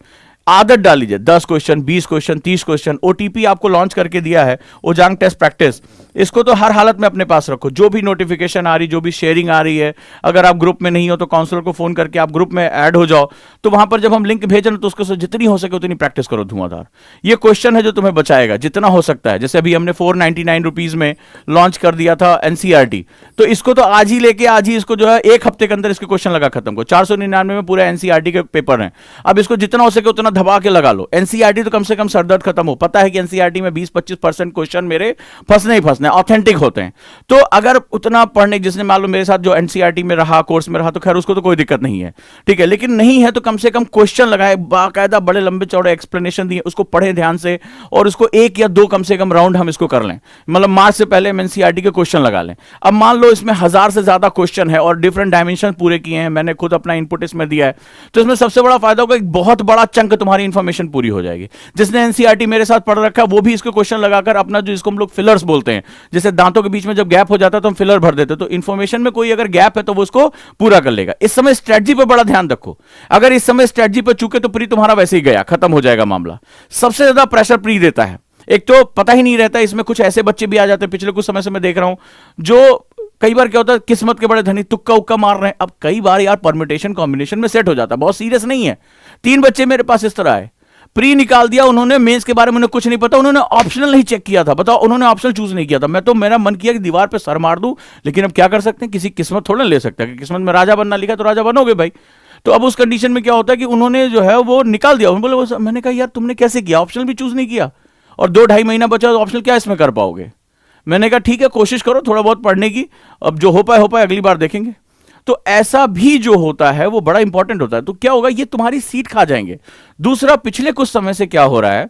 आदत डाल लीजिए 10 क्वेश्चन, 20 क्वेश्चन, 30 क्वेश्चन। ओटीपी आपको लॉन्च करके दिया है ओजांग टेस्ट प्रैक्टिस, इसको तो हर हालत में अपने पास रखो। जो भी नोटिफिकेशन आ रही, जो भी शेयरिंग आ रही है, अगर आप ग्रुप में नहीं हो तो काउंसलर को फोन करके आप ग्रुप में ऐड हो जाओ। तो वहां पर जब हम लिंक भेजें तो उसको जितनी हो सके उतनी प्रैक्टिस करो धुआंधार। ये क्वेश्चन है जो तुम्हें बचाएगा जितना हो सकता है। जैसे अभी हमने 499 रुपीज में लॉन्च कर दिया था एनसीईआरटी, तो इसको तो आज ही लेके आज ही इसको जो है 1 हफ्ते के अंदर इसके क्वेश्चन लगा खत्म को। 499 में पूरा एनसीईआरटी के पेपर हैं। अब इसको जितना हो सके उतना धबा के लगा लो। एनसीईआरटी तो कम से कम सरदर्द खत्म हो। पता है कि एनसीईआरटी में 20-25% क्वेश्चन मेरे फंसने ही फंसने, ऑथेंटिक होते हैं। तो अगर उतना पढ़ने, जिसने मान लो मेरे साथ जो एनसीईआरटी में रहा, कोर्स में रहा, तो खैर उसको तो कोई दिक्कत नहीं है। ठीक है, लेकिन नहीं है तो कम से कम क्वेश्चन लगाए, बाकायदा बड़े लंबे चौड़े एक्सप्लेनेशन दिए, उसको पढ़े ध्यान से, और उसको 1 या 2 कम से कम राउंड हम इसको कर लें। मतलब मार्च से पहले हम एनसीईआरटी के क्वेश्चन लगा लें। अब मान लो इसमें 1000 से ज्यादा क्वेश्चन है और डिफरेंट डायमेंशन पूरे किए हैं, मैंने खुद अपना इनपुट इसमें दिया है, तो इसमें सबसे बड़ा फायदा होगा एक बहुत बड़ा चंक तुम्हारी इंफॉर्मेशन पूरी हो जाएगी। जिसने एनसीईआरटी मेरे साथ पढ़ रखा है वो भी इसको क्वेश्चन लगाकर अपना, जो इसको हम लोग फिलर्स बोलते हैं, जैसे दांतों के बीच में जब गैप हो जाता है तो हम फिलर भर देते हैं, तो इंफॉर्मेशन में कोई अगर गैप है तो वो उसको पूरा कर लेगा। इस समय स्ट्रेटजी पर बड़ा ध्यान रखो। अगर इस समय स्ट्रेटजी पर चूके तो प्री तुम्हारा वैसे ही गया, खत्म हो जाएगा मामला। सबसे ज्यादा प्रेशर प्री देता है। एक तो पता ही नहीं रहता, इसमें कुछ ऐसे बच्चे भी आ जाते हैं, पिछले कुछ समय से मैं देख रहा हूं, जो कई बार क्या होता है किस्मत के बड़े धनी तुक्का उक्का मार रहे हैं। अब कई बार यार परम्यूटेशन कॉम्बिनेशन में सेट हो जाता है, बहुत सीरियस नहीं है। 3 बच्चे मेरे पास इस तरह आए, प्री निकाल दिया उन्होंने, मेंस के बारे में उन्हें कुछ नहीं पता, उन्होंने ऑप्शनल नहीं चेक किया था। बताओ, उन्होंने ऑप्शनल चूज नहीं किया था। मैं तो, मेरा मन किया कि दीवार पे सर मार दूं, लेकिन अब क्या कर सकते हैं, किसी किस्मत थोड़ा ले सकते हैं कि किस्मत में राजा बनना लिखा तो राजा बनोगे भाई। तो अब उस कंडीशन में क्या होता है कि उन्होंने जो है वो निकाल दिया। बोले, मैंने कहा यार तुमने कैसे किया, ऑप्शनल भी चूज नहीं किया और 2-2.5 महीना बचा तो ऑप्शनल क्या इसमें कर पाओगे। मैंने कहा ठीक है, कोशिश करो थोड़ा बहुत पढ़ने की, अब जो हो पाए अगली बार देखेंगे। तो ऐसा भी जो होता है वो बड़ा इंपॉर्टेंट होता है। तो क्या होगा, ये तुम्हारी सीट खा जाएंगे। दूसरा, पिछले कुछ समय से क्या हो रहा है,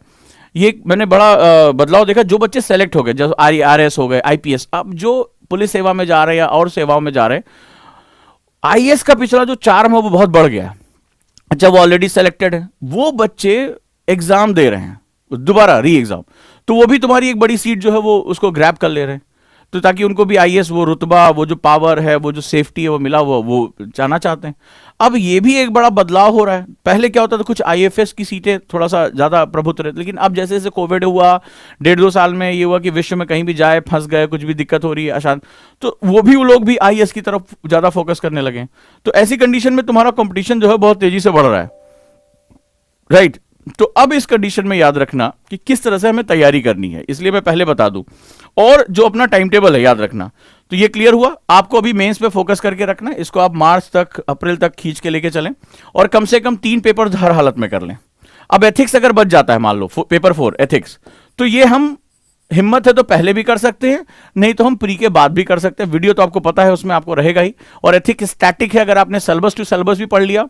ये मैंने बड़ा बदलाव देखा। जो बच्चे सेलेक्ट हो गए, जैसे आरएस हो गए, आईपीएस, अब जो पुलिस सेवा में जा रहे हैं या और सेवाओं में जा रहे हैं, आईएएस का पिछला जो चार्म है वो बहुत बढ़ गया है। अच्छा, वो ऑलरेडी सेलेक्टेड है, वो बच्चे एग्जाम दे रहे हैं दोबारा री एग्जाम, तो वो भी तुम्हारी एक बड़ी सीट जो है वो उसको ग्रैब कर ले रहे हैं। तो ताकि उनको भी आईएएस वो रुतबा, वो जो पावर है, वो जो सेफ्टी है वो मिला, वो जाना चाहते हैं। अब ये भी एक बड़ा बदलाव हो रहा है। पहले क्या होता था, कुछ आईएफएस की सीटें थोड़ा सा ज्यादा प्रभुत्व रहती, लेकिन अब जैसे जैसे कोविड हुआ, 1.5-2 साल में ये हुआ कि विश्व में कहीं भी जाए फंस गए, कुछ भी दिक्कत हो रही है अशांत, तो वो भी लोग भी आईएएस की तरफ ज्यादा फोकस करने लगे। तो ऐसी कंडीशन में तुम्हारा कंपटीशन जो है बहुत तेजी से बढ़ रहा है, राइट। तो अब इस कंडीशन में याद रखना कि किस तरह से हमें तैयारी करनी है, इसलिए मैं पहले बता दूं। और जो अपना टाइम टेबल है याद रखना, तो ये क्लियर हुआ। आपको अभी मेंस पे फोकस करके रखना है, इसको आप मार्च तक, अप्रैल तक खींच के लेके चलें और कम से कम 3 पेपर हर हालत में कर लें। अब एथिक्स अगर बच जाता है, मान लो पेपर 4 एथिक्स, तो ये हम हिम्मत है तो पहले भी कर सकते हैं, नहीं तो हम प्री के बाद भी कर सकते हैं। वीडियो तो आपको पता है, उसमें आपको रहेगा ही। और एथिक स्टैटिक है, अगर आपने सिलेबस टू सिलेबस भी पढ़ लिया,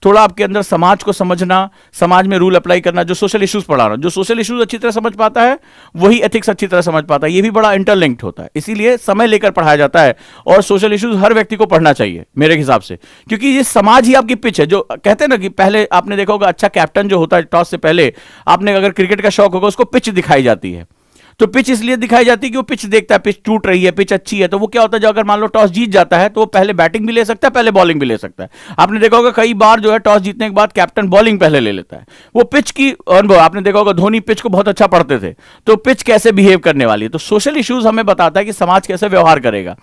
थोड़ा आपके अंदर समाज को समझना, समाज में रूल अप्लाई करना, जो सोशल इश्यूज पढ़ाना, जो सोशल इश्यूज अच्छी तरह समझ पाता है वही एथिक्स अच्छी तरह समझ पाता है। ये भी बड़ा इंटरलिंक्ड होता है, इसीलिए समय लेकर पढ़ाया जाता है। और सोशल इश्यूज हर व्यक्ति को पढ़ना चाहिए मेरे हिसाब से, क्योंकि ये समाज ही आपकी पिच है। जो कहते हैं ना कि पहले आपने देखा होगा, अच्छा कैप्टन जो होता है टॉस से पहले, आपने अगर क्रिकेट का शौक होगा, उसको पिच दिखाई जाती है। तो पिच इसलिए दिखाई जाती है कि वो पिच देखता है, पिच टूट रही है, पिच अच्छी है, तो वो क्या होता है, जो अगर मान लो टॉस जीत जाता है तो वो पहले बैटिंग भी ले सकता है, पहले बॉलिंग भी ले सकता है। आपने देखा होगा कई बार जो है टॉस जीतने के बाद कैप्टन बॉलिंग पहले ले लेता है। वो पिच की अनुभव, आपने देखा होगा धोनी पिच को बहुत अच्छा पढ़ते थे, तो पिच कैसे बिहेव करने वाली है। तो सोशल इश्यूज हमें बताता है कि समाज कैसे व्यवहार करेगा।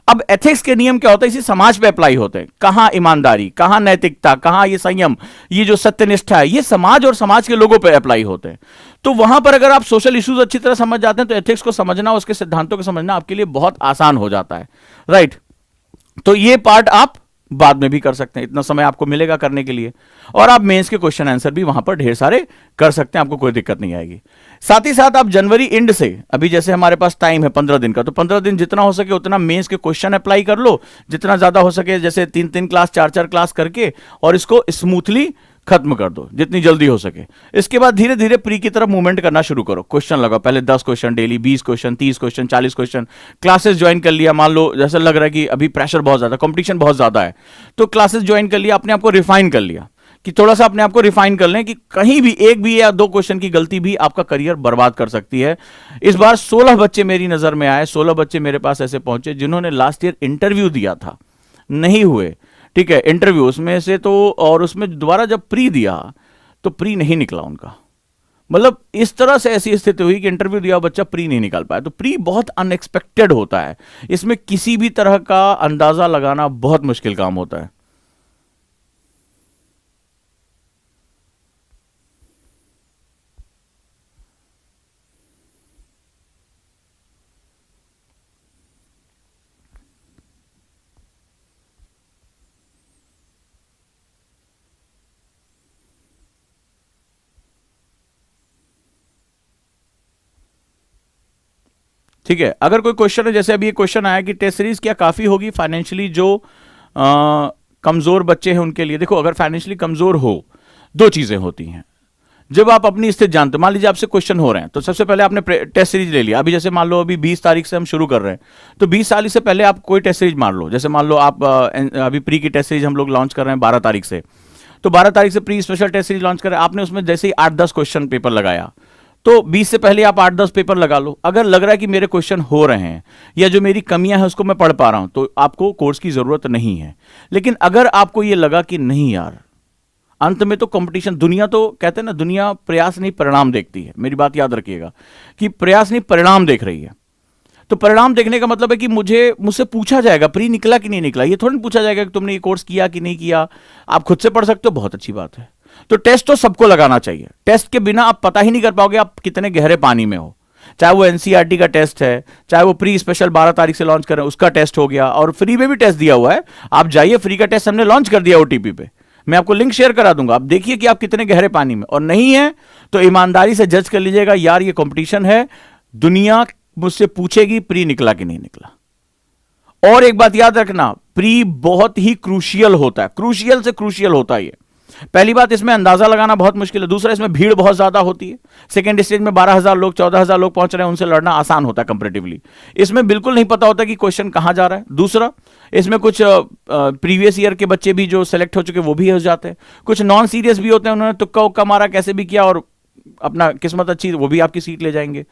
अब एथिक्स के नियम क्या होता है, इसी समाज पे अप्लाई होते हैं। कहां ईमानदारी, कहां नैतिकता, कहां ये संयम, ये जो सत्यनिष्ठा है, ये समाज और समाज के लोगों पर अप्लाई होते हैं। तो वहां पर अगर आप सोशल इश्यूज अच्छी तरह समझ जाते हैं तो एथिक्स को समझना, उसके सिद्धांतों को समझना आपके लिए बहुत आसान हो जाता है, राइट। तो ये पार्ट आप बाद में भी कर सकते हैं, इतना समय आपको मिलेगा करने के लिए। और आप मेंस के क्वेश्चन आंसर भी वहां पर ढेर सारे कर सकते हैं, आपको कोई दिक्कत नहीं आएगी। साथ ही साथ आप जनवरी एंड से, अभी जैसे हमारे पास टाइम है 15 दिन का, तो 15 दिन जितना हो सके उतना मेंस के क्वेश्चन अप्लाई कर लो, जितना ज्यादा हो सके, जैसे 3-3 क्लास 4-4 क्लास करके, और इसको स्मूथली खत्म कर दो जितनी जल्दी हो सके। इसके बाद धीरे धीरे प्री की तरफ मूवमेंट करना शुरू करो। क्वेश्चन लगाओ, पहले 10 question daily, 20 question, 30 question, 40 question. Classes join कर लिया, मान लो जैसा लग रहा है कि अभी प्रेशर बहुत ज्यादा, कंपटीशन बहुत ज्यादा है, तो क्लासेस ज्वाइन कर लिया, अपने आप को रिफाइन कर लिया, कि थोड़ा सा अपने आप को रिफाइन कर लें कि कहीं भी एक भी या 2 क्वेश्चन की गलती भी आपका करियर बर्बाद कर सकती है। इस बार 16 बच्चे मेरी नजर में आए, 16 बच्चे मेरे पास ऐसे पहुंचे जिन्होंने लास्ट ईयर इंटरव्यू दिया था, नहीं हुए, ठीक है, इंटरव्यू उसमें से तो, और उसमें दोबारा जब प्री दिया तो प्री नहीं निकला उनका। मतलब इस तरह से ऐसी स्थिति हुई कि इंटरव्यू दिया बच्चा प्री नहीं निकाल पाया। तो प्री बहुत अनएक्सपेक्टेड होता है, इसमें किसी भी तरह का अंदाजा लगाना बहुत मुश्किल काम होता है। ठीक है, अगर कोई क्वेश्चन है, जैसे अभी ये क्वेश्चन आया कि टेस्ट सीरीज क्या काफी होगी फाइनेंशियली जो कमजोर बच्चे हैं उनके लिए। देखो, अगर फाइनेंशियली कमजोर हो, 2 चीजें होती हैं। जब आप अपनी स्थिति जानते हो, मान लीजिए आपसे क्वेश्चन हो रहे हैं, तो सबसे पहले आपने टेस्ट सीरीज ले लिया। अभी जैसे मान लो अभी 20 तारीख से हम शुरू कर रहे हैं, तो 20 तारीख से पहले आप कोई टेस्ट सीरीज मार लो। जैसे मान लो आप अभी प्री की टेस्ट सीरीज हम लोग लॉन्च कर रहे हैं 12 तारीख से, तो 12 तारीख से pre special test series launch कर रहे हैं। आपने उसमें जैसे ही 8-10 क्वेश्चन पेपर लगाया, तो 20 से पहले आप 8-10 पेपर लगा लो। अगर लग रहा है कि मेरे क्वेश्चन हो रहे हैं या जो मेरी कमियां हैं उसको मैं पढ़ पा रहा हूं, तो आपको कोर्स की जरूरत नहीं है। लेकिन अगर आपको ये लगा कि नहीं यार, अंत में तो कंपटीशन, दुनिया तो कहते हैं ना, दुनिया प्रयास नहीं परिणाम देखती है। मेरी बात याद रखिएगा कि प्रयास नहीं परिणाम देख रही है। तो परिणाम देखने का मतलब है कि मुझसे पूछा जाएगा प्री निकला कि नहीं निकला, ये थोड़ा नहीं पूछा जाएगा कि तुमने ये कोर्स किया कि नहीं किया। आप खुद से पढ़ सकते हो, बहुत अच्छी बात है। तो टेस्ट तो सबको लगाना चाहिए। टेस्ट के बिना आप पता ही नहीं कर पाओगे आप कितने गहरे पानी में हो। चाहे वो एनसीईआरटी का टेस्ट है, चाहे वो प्री स्पेशल 12 तारीख से लॉन्च करें उसका टेस्ट हो गया, और फ्री में भी टेस्ट दिया हुआ है। आप जाइए, फ्री का टेस्ट हमने लॉन्च कर दिया ओटीपी पे, मैं आपको लिंक शेयर करा दूंगा। आप देखिए कि आप कितने गहरे पानी में, और नहीं है तो ईमानदारी से जज कर लीजिएगा, यार ये कंपटीशन है, दुनिया मुझसे पूछेगी प्री निकला कि नहीं निकला। और एक बात याद रखना, प्री बहुत ही क्रूशियल होता है, क्रूशियल से क्रूशियल होता है ये। पहली बात, इसमें अंदाजा लगाना बहुत मुश्किल है। दूसरा, इसमें भीड़ बहुत ज्यादा होती है। सेकंड स्टेज में 12,000 लोग, 14,000 लोग पहुंच रहे हैं, उनसे लड़ना आसान होता है कंपैरेटिवली। इसमें बिल्कुल नहीं पता होता कि क्वेश्चन कहां जा रहा है। दूसरा, इसमें कुछ प्रीवियस ईयर के बच्चे भी जो सेलेक्ट हो चुके वो भी हो जाते हैं, कुछ नॉन सीरियस भी होते हैं, उन्होंने तुक्का उक्का मारा, कैसे भी किया और अपना किस्मत अच्छी, वो भी आपकी सीट ले जाएंगे।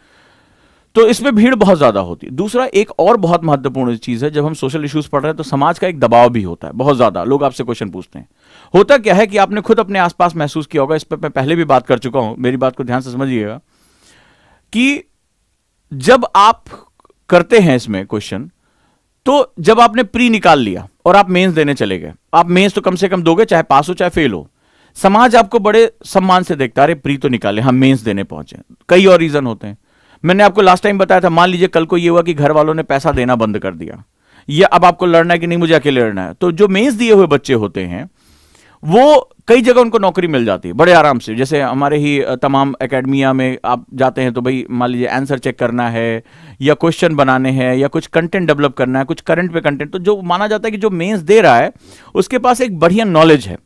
तो इसमें भीड़ बहुत ज्यादा होती है। दूसरा, एक और बहुत महत्वपूर्ण चीज है, जब हम सोशल इश्यूज पढ़ रहे हैं तो समाज का एक दबाव भी होता है बहुत ज्यादा। लोग आपसे क्वेश्चन पूछते हैं। होता क्या है कि आपने खुद अपने आसपास महसूस किया होगा, इस पर मैं पहले भी बात कर चुका हूं, मेरी बात को ध्यान से समझिएगा, कि जब आप करते हैं इसमें क्वेश्चन, तो जब आपने प्री निकाल लिया और आप मेंस देने चले गए, आप मेंस तो कम से कम दोगे, चाहे पास हो चाहे फेल हो। समाज आपको बड़े सम्मान से देखता है, अरे प्री तो निकाले, हम मेंस देने पहुंचे। कई और रीजन होते हैं। मैंने आपको लास्ट टाइम बताया था, मान लीजिए कल को ये हुआ कि घर वालों ने पैसा देना बंद कर दिया, ये अब आपको लड़ना है कि नहीं मुझे अकेले लड़ना है, तो जो मेंस दिए हुए बच्चे होते हैं वो कई जगह उनको नौकरी मिल जाती है बड़े आराम से। जैसे हमारे ही तमाम एकेडमिया में आप जाते हैं तो भाई मान लीजिए आंसर चेक करना है या क्वेश्चन बनाने हैं या कुछ कंटेंट डेवलप करना है, कुछ करंट पे कंटेंट, तो जो माना जाता है कि जो मेंस दे रहा है उसके पास एक बढ़िया नॉलेज है,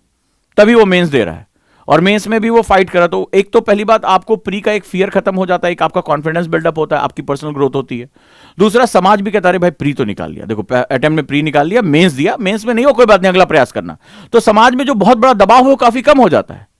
तभी वो मेंस दे रहा है। और मेंस में भी वो फाइट करा, तो एक तो पहली बात आपको प्री का एक फियर खत्म हो जाता है, एक आपका कॉन्फिडेंस बिल्डअप होता है, आपकी पर्सनल ग्रोथ होती है। दूसरा, समाज भी कहता है भाई प्री तो निकाल लिया, देखो अटेम्प्ट में प्री निकाल लिया, मेंस दिया, मेंस में नहीं हो कोई बात नहीं, अगला प्रयास करना। तो समाज में जो बहुत बड़ा दबाव है वो काफी कम हो जाता है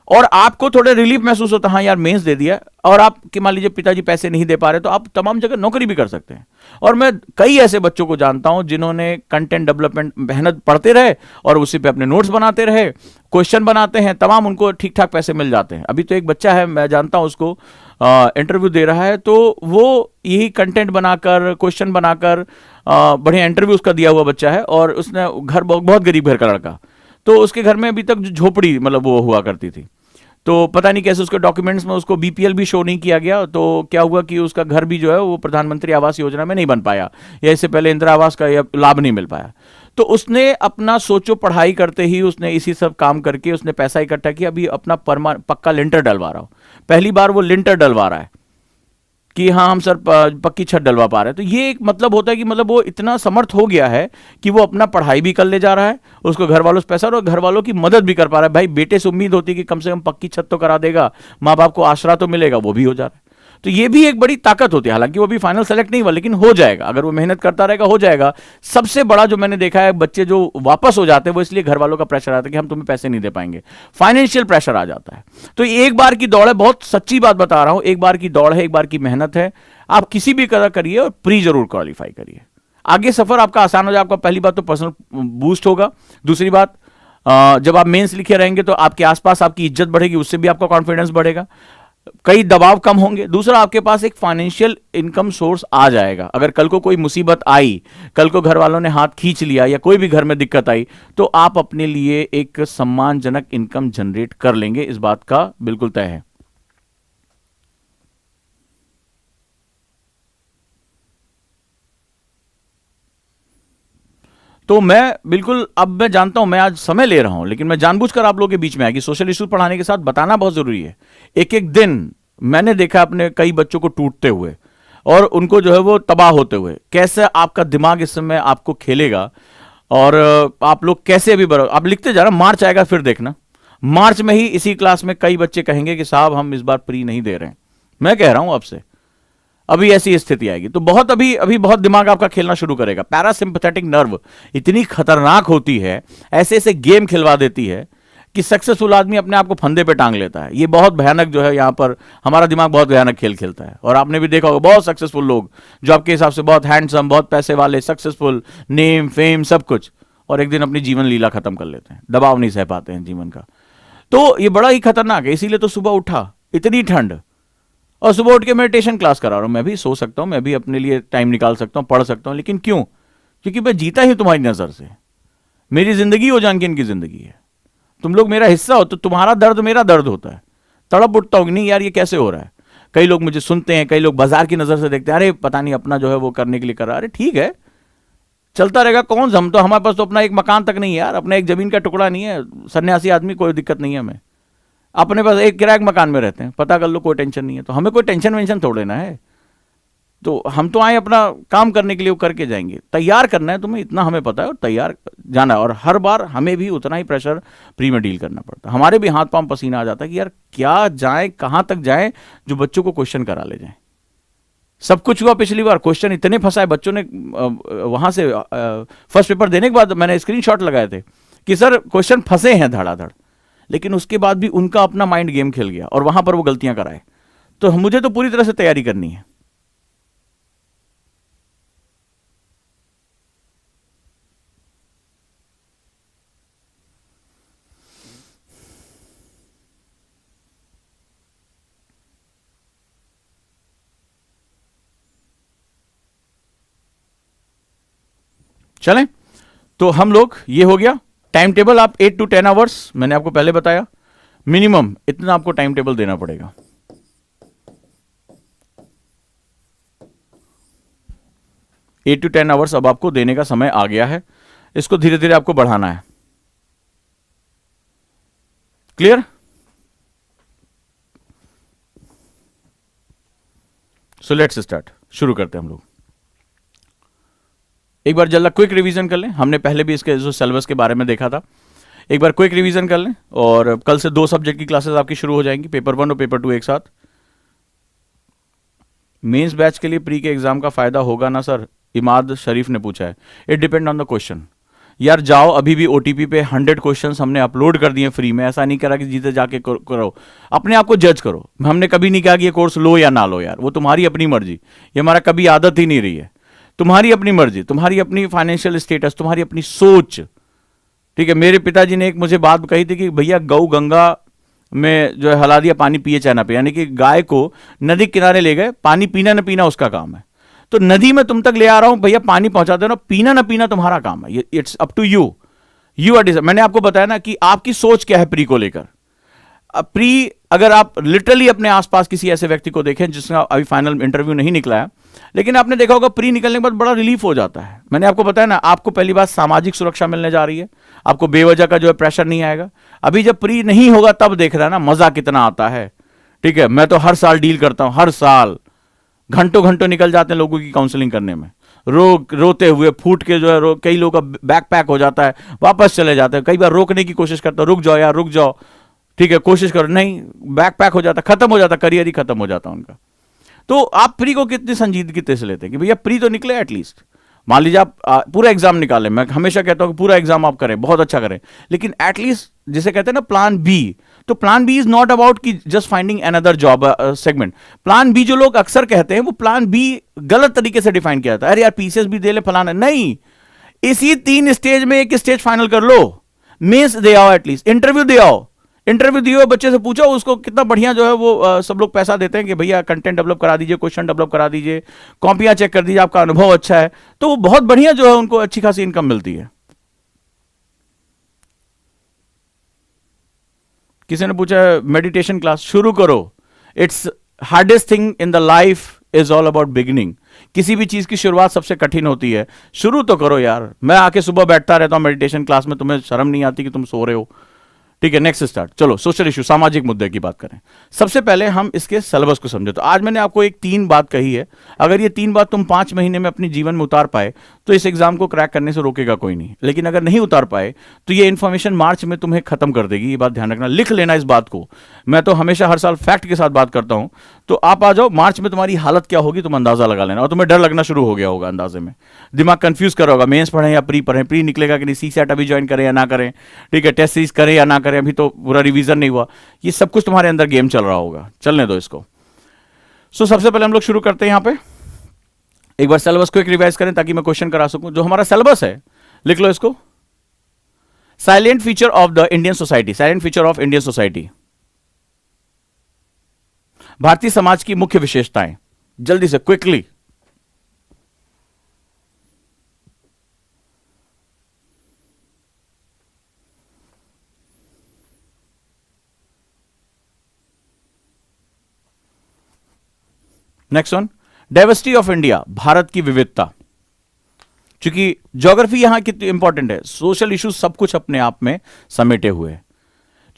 और आपको थोड़े रिलीफ महसूस होता है, हाँ यार मेंस दे दिया। और आप कि मान लीजिए पिताजी पैसे नहीं दे पा रहे तो आप तमाम जगह नौकरी भी कर सकते हैं। और मैं कई ऐसे बच्चों को जानता हूं जिन्होंने कंटेंट डेवलपमेंट मेहनत पढ़ते रहे और उसी पे अपने नोट्स बनाते रहे, क्वेश्चन बनाते हैं, तमाम उनको ठीक ठाक पैसे मिल जाते हैं। अभी तो एक बच्चा है, मैं जानता हूं उसको, इंटरव्यू दे रहा है, तो वो यही कंटेंट बनाकर, क्वेश्चन बनाकर, बढ़िया इंटरव्यू उसका दिया हुआ बच्चा है। और उसने घर बहुत गरीब घर का लड़का, तो उसके घर में अभी तक झोपड़ी मतलब वो हुआ करती थी, तो पता नहीं कैसे उसके डॉक्यूमेंट्स में उसको बीपीएल भी शो नहीं किया गया। तो क्या हुआ कि उसका घर भी जो है वो प्रधानमंत्री आवास योजना में नहीं बन पाया या इससे पहले इंदिरा आवास का लाभ नहीं मिल पाया। तो उसने अपना सोचो पढ़ाई करते ही उसने इसी सब काम करके उसने पैसा इकट्ठा किया, अभी अपना पक्का लिंटर डलवा रहा हो। पहली बार वो लिंटर डलवा रहा है कि हाँ हम सर पक्की छत डलवा पा रहे हैं। तो ये एक मतलब होता है कि मतलब वो इतना समर्थ हो गया है कि वो अपना पढ़ाई भी कर ले जा रहा है, उसको घर वालों से पैसा और घर वालों की मदद भी कर पा रहा है। भाई बेटे से उम्मीद होती है कि कम से कम पक्की छत तो करा देगा, माँ बाप को आसरा तो मिलेगा, वो भी हो जा रहा है। तो ये भी एक बड़ी ताकत होती है। हालांकि वो भी फाइनल सेलेक्ट नहीं हुआ, लेकिन हो जाएगा, अगर वो मेहनत करता रहेगा हो जाएगा। सबसे बड़ा जो मैंने देखा है, बच्चे जो वापस हो जाते हैं वो इसलिए घर वालों का प्रेशर आता है कि हम तुम्हें पैसे नहीं दे पाएंगे, फाइनेंशियल प्रेशर आ जाता है। तो एक बार की दौड़ है, बहुत सच्ची बात बता रहा हूं, एक बार की दौड़ है, एक बार की मेहनत है। आप किसी भी कदर करिए और प्री जरूर क्वालिफाई करिए, आगे सफर आपका आसान हो जाए। आपका पहली बात तो पर्सनल बूस्ट होगा, दूसरी बात जब आप मेंस लिखे रहेंगे तो आपके आसपास आपकी इज्जत बढ़ेगी, उससे भी आपका कॉन्फिडेंस बढ़ेगा, कई दबाव कम होंगे। दूसरा, आपके पास एक फाइनेंशियल इनकम सोर्स आ जाएगा। अगर कल को कोई मुसीबत आई, कल को घर वालों ने हाथ खींच लिया या कोई भी घर में दिक्कत आई, तो आप अपने लिए एक सम्मानजनक इनकम जनरेट कर लेंगे, इस बात का बिल्कुल तय है। तो मैं बिल्कुल, अब मैं जानता हूं मैं आज समय ले रहा हूं, लेकिन मैं जानबूझकर आप लोगों के बीच में आया कि सोशल इशू पढ़ाने के साथ बताना बहुत जरूरी है। एक एक दिन मैंने देखा अपने कई बच्चों को टूटते हुए और उनको जो है वो तबाह होते हुए। कैसे आपका दिमाग इस समय आपको खेलेगा और आप लोग कैसे अभी बड़ो, आप लिखते जा रहा, मार्च आएगा फिर देखना, मार्च में ही इसी क्लास में कई बच्चे कहेंगे कि साहब हम इस बार प्री नहीं दे रहे हैं। मैं कह रहा हूं आपसे, अभी ऐसी स्थिति आएगी तो बहुत अभी अभी बहुत दिमाग आपका खेलना शुरू करेगा। पैरासिम्पैथेटिक नर्व इतनी खतरनाक होती है, ऐसे ऐसे गेम खिलवा देती है कि सक्सेसफुल आदमी अपने आप को फंदे पे टांग लेता है। ये बहुत भयानक जो है, यहाँ पर हमारा दिमाग बहुत भयानक खेल खेलता है। और आपने भी देखा होगा बहुत सक्सेसफुल लोग जो आपके हिसाब से बहुत हैंडसम, बहुत पैसे वाले, सक्सेसफुल, नेम फेम सब कुछ, और एक दिन अपनी जीवन लीला खत्म कर लेते हैं, दबाव नहीं सह पाते हैं जीवन का। तो ये बड़ा ही खतरनाक है। इसीलिए तो सुबह उठा, इतनी ठंड, और सुबह उठ के मेडिटेशन क्लास करा रहा हूं। मैं भी सो सकता हूं, मैं भी अपने लिए टाइम निकाल सकता हूं, पढ़ सकता हूं, लेकिन क्यों? क्योंकि मैं जीता ही तुम्हारी नजर से। मेरी जिंदगी हो जान के इनकी जिंदगी है, तुम लोग मेरा हिस्सा हो, तो तुम्हारा दर्द मेरा दर्द होता है। तड़प उठता हूं नहीं यार ये कैसे हो रहा है। कई लोग मुझे सुनते हैं, कई लोग बाजार की नजर से देखते हैं, अरे पता नहीं अपना जो है वो करने के लिए कर रहा है। अरे ठीक है, चलता रहेगा, कौन हम तो, हमारे पास तो अपना एक मकान तक नहीं है यार, अपना एक जमीन का टुकड़ा नहीं है, सन्यासी आदमी, कोई दिक्कत नहीं है हमें। अपने पास एक किराए के मकान में रहते हैं, पता कर लो, कोई टेंशन नहीं है। तो हमें कोई टेंशन वेंशन थोड़े ना है। तो हम तो आए अपना काम करने के लिए, वो करके जाएंगे। तैयार करना है तुम्हें, इतना हमें पता है, और तैयार जाना है। और हर बार हमें भी उतना ही प्रेशर प्री में डील करना पड़ता है। हमारे भी हाथ पांव पसीना आ जाता है कि यार क्या जाए, कहां तक जाए जो बच्चों को क्वेश्चन करा ले जाए। सब कुछ हुआ पिछली बार, क्वेश्चन इतने फंसाए बच्चों ने। वहां से फर्स्ट पेपर देने के बाद मैंने स्क्रीनशॉट लगाए थे कि सर क्वेश्चन फंसे हैं धड़ाधड़, लेकिन उसके बाद भी उनका अपना माइंड गेम खेल गया और वहां पर वो गलतियां कराए। तो मुझे तो पूरी तरह से तैयारी करनी है। चलें, तो हम लोग, ये हो गया, टाइम टेबल आप 8 to 10 आवर्स, मैंने आपको पहले बताया मिनिमम इतना आपको टाइम टेबल देना पड़ेगा। 8 to 10 आवर्स अब आपको देने का समय आ गया है, इसको धीरे धीरे आपको बढ़ाना है। क्लियर? सो लेट्स स्टार्ट, शुरू करते हैं हम लोग। एक बार जल्द क्विक रिवीजन कर लें, हमने पहले भी इसके जो सिलेबस के बारे में देखा था, एक बार क्विक रिवीजन कर लें। और कल से 2 सब्जेक्ट की क्लासेस आपकी शुरू हो जाएंगी, पेपर 1 और पेपर 2 एक साथ। मेंस बैच के लिए प्री के एग्जाम का फायदा होगा ना सर, इमाद शरीफ ने पूछा है। It depend on the question. यार जाओ, अभी भी ओटीपी पे 100 क्वेश्चंस हमने अपलोड कर दिए फ्री में, ऐसा नहीं करा कि जीते जाके करो, अपने आप को जज करो। हमने कभी नहीं कहा कि ये कोर्स लो या ना लो, यार वो तुम्हारी अपनी मर्जी, ये हमारा कभी आदत ही नहीं रही है। तुम्हारी अपनी मर्जी, तुम्हारी अपनी फाइनेंशियल स्टेटस, तुम्हारी अपनी सोच, ठीक है। मेरे पिताजी ने एक मुझे बात कही थी कि भैया गौ गंगा में जो है हला दिया, पानी पिए चाहे ना पिए, यानी कि गाय को नदी किनारे ले गए, पानी पीना ना पीना उसका काम है। तो नदी में तुम तक ले आ रहा हूं भैया, पानी पहुंचा देना, पीना ना पीना तुम्हारा काम है, it's up to you, you are decide. मैंने आपको बताया ना कि आपकी सोच क्या है प्री को लेकर। प्री अगर आप लिटरली अपने आसपास किसी ऐसे व्यक्ति को देखें जिसका अभी फाइनल इंटरव्यू नहीं निकला है, लेकिन आपने देखा होगा प्री निकलने के बाद बड़ा रिलीफ हो जाता है। मैंने आपको बताया ना, आपको पहली बात सामाजिक सुरक्षा मिलने जा रही है, आपको बेवजह का जो है प्रेशर नहीं आएगा। अभी जब प्री नहीं होगा तब देख रहा है ना मजा कितना आता है, ठीक है। मैं तो हर साल डील करता हूं, हर साल घंटों घंटों निकल जाते हैं लोगों की काउंसलिंग करने में, रोते हुए फूट के जो है कई लोगों का बैक पैक हो जाता है, वापस चले जाते हैं। कई बार रोकने की कोशिश करता हूं, रुक जाओ यार रुक जाओ, ठीक है कोशिश करो, नहीं बैक पैक हो जाता, खत्म हो जाता, करियर ही खत्म हो जाता उनका। तो आप प्री को कितनी संजीदगी से लेते हैं कि भैया प्री तो निकले एटलीस्ट। मान लीजिए आप पूरा एग्जाम निकालें, मैं हमेशा कहता हूं कि पूरा एग्जाम आप करें, बहुत अच्छा करें, लेकिन एटलीस्ट जिसे कहते हैं ना प्लान बी, तो plan B is not about कि just finding another job segment. Plan B जो लोग अक्सर कहते हैं, वो प्लान बी गलत तरीके से डिफाइन किया जाता है। अरे यार पीसीएस भी दे ले फलाना, नहीं, इसी 3 स्टेज में एक स्टेज फाइनल कर लो, मेंस दे आओ, एटलीस्ट इंटरव्यू दे आओ। इंटरव्यू दिए बच्चे से पूछो उसको कितना बढ़िया जो है वो सब लोग पैसा देते हैं कि भैया कंटेंट डेवलप करा दीजिए, क्वेश्चन डेवलप करा दीजिए, कॉपियां चेक कर दीजिए, आपका अनुभव अच्छा है, तो वो बहुत बढ़िया जो है उनको अच्छी खासी इनकम मिलती है। किसी ने पूछा मेडिटेशन क्लास शुरू करो, it's hardest thing in the life is all about beginning. किसी भी चीज की शुरुआत सबसे कठिन होती है, शुरू तो करो यार। मैं आके सुबह बैठता रहता हूं मेडिटेशन क्लास में, तुम्हें शर्म नहीं आती कि तुम सो रहे हो, ठीक है। नेक्स्ट स्टार्ट, चलो सोशल इशू, सामाजिक मुद्दे की बात करें। सबसे पहले हम इसके सिलेबस को समझे। तो आज मैंने आपको एक 3 बात कही है, अगर ये 3 बात तुम 5 महीने में अपने जीवन में उतार पाए तो इस एग्जाम को क्रैक करने से रोकेगा कोई नहीं, लेकिन अगर नहीं उतार पाए तो ये इंफॉर्मेशन मार्च में तुम्हें खत्म कर देगी। ये बात ध्यान रखना, लिख लेना इस बात को। मैं तो हमेशा हर साल फैक्ट के साथ बात करता हूं, तो आप आ जाओ, मार्च में तुम्हारी हालत क्या होगी तुम अंदाजा लगा लेना, और तुम्हें डर लगना शुरू हो गया होगा, अंदाजे में दिमाग कंफ्यूज कर होगा, मेंस पढ़ें या प्री पढ़ें, प्री निकलेगा कि नहीं, सीसेट अभी ज्वाइन करें या ना करें, ठीक है, टेस्ट सीरीज करें या ना करें, अभी तो पूरा रिवीजन नहीं हुआ, ये सब कुछ तुम्हारे अंदर गेम चल रहा होगा, चलने दो इसको। सो सबसे पहले हम लोग शुरू करते हैं यहां पे, एक बार सिलेबस को एक रिवाइज करें ताकि मैं क्वेश्चन करा सकूं। जो हमारा सिलेबस है लिख लो इसको, silent feature of the Indian society, silent feature of Indian society, भारतीय समाज की मुख्य विशेषताएं, जल्दी से quickly. Next one, diversity of India, Bharat की विविधता। क्योंकि ज्योग्राफी यहां कितनी इंपॉर्टेंट है, सोशल इश्यूज सब कुछ अपने आप में समेटे हुए हैं।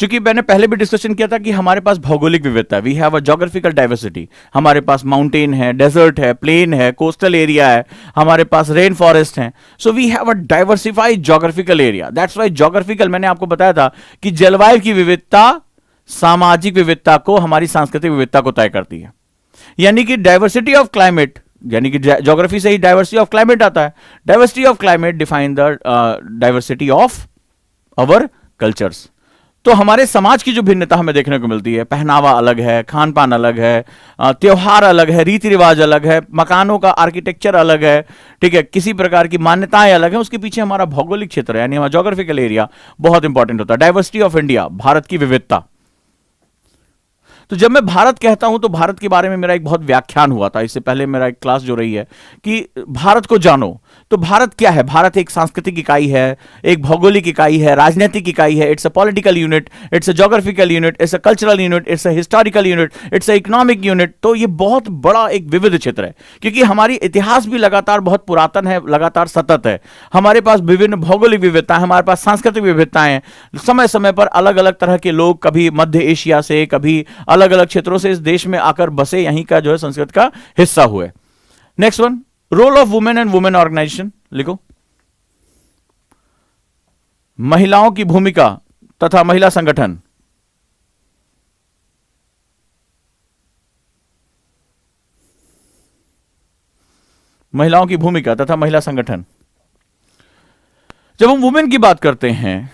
क्योंकि मैंने पहले भी डिस्कशन किया था कि हमारे पास भौगोलिक विविधता है, we have a geographical diversity. हमारे पास माउंटेन है, डेजर्ट है, प्लेन है, कोस्टल एरिया है, हमारे पास रेन फॉरेस्ट है। So we have a diversified geographical area. That's why geographical, मैंने आपको बताया था कि जलवायु की विविधता सामाजिक विविधता को, हमारी सांस्कृतिक विविधता को तय करती है। यानी कि डाइवर्सिटी ऑफ क्लाइमेट, यानी कि ज्योग्राफी से ही डाइवर्सिटी ऑफ क्लाइमेट आता है। Diversity of climate define the diversity of our cultures. तो हमारे समाज की जो भिन्नता हमें देखने को मिलती है, पहनावा अलग है, खान पान अलग है, त्योहार अलग है, रीति रिवाज अलग है, मकानों का आर्किटेक्चर अलग है, ठीक है, किसी प्रकार की मान्यताएं अलग है, उसके पीछे हमारा भौगोलिक क्षेत्र यानी हमारा ज्योग्राफिकल एरिया बहुत इंपॉर्टेंट होता है। डाइवर्सिटी ऑफ इंडिया, भारत की विविधता। तो जब मैं भारत कहता हूं तो भारत के बारे में मेरा एक बहुत व्याख्यान हुआ था, इससे पहले मेरा एक क्लास जो रही है कि भारत को जानो। तो भारत क्या है? भारत एक सांस्कृतिक इकाई है, एक भौगोलिक इकाई है, राजनीतिक इकाई है, it's a political unit, it's a geographical unit, it's a cultural unit, it's a historical unit, it's a economic unit. तो ये बहुत बड़ा एक विविध क्षेत्र है, क्योंकि हमारी इतिहास भी लगातार बहुत पुरातन है, लगातार सतत है। हमारे पास विभिन्न भौगोलिक विविधताएं, हमारे पास सांस्कृतिक विविधताएं हैं। समय समय पर अलग अलग तरह के लोग, कभी मध्य एशिया से, कभी अलग अलग क्षेत्रों से इस देश में आकर बसे, यहीं का जो है संस्कृति का हिस्सा हुए। Next one, role of women and women organization लिखो। महिलाओं की भूमिका तथा महिला संगठन। महिलाओं की भूमिका तथा महिला संगठन। जब हम वुमेन की बात करते हैं,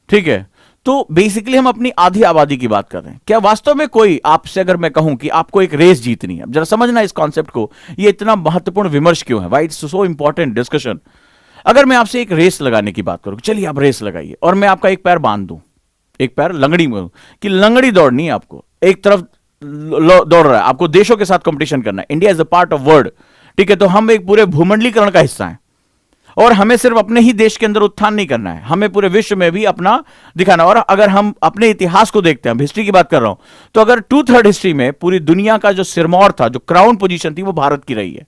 ठीक है, तो बेसिकली हम अपनी आधी आबादी की बात कर रहे हैं। क्या वास्तव में कोई आपसे अगर मैं कहूं कि आपको एक रेस जीतनी है, अब जरा समझना इस कॉन्सेप्ट को, ये इतना महत्वपूर्ण विमर्श क्यों है, why it's so important discussion. अगर मैं आपसे एक रेस लगाने की बात करूं, चलिए आप रेस लगाइए, और मैं आपका एक पैर बांध दूं, एक पैर लंगड़ी में, कि लंगड़ी दौड़नी है आपको, एक तरफ दौड़ रहा है, आपको देशों के साथ कंपटीशन करना है। India is a part of world, ठीक है, तो हम एक पूरे भूमंडलीकरण का हिस्सा हैं, और हमें सिर्फ अपने ही देश के अंदर उत्थान नहीं करना है, हमें पूरे विश्व में भी अपना दिखाना। और अगर हम अपने इतिहास को देखते हैं, हिस्ट्री की बात कर रहा हूं, तो अगर 2/3 हिस्ट्री में पूरी दुनिया का जो सिरमौर था, जो क्राउन पोजीशन थी, वो भारत की रही है,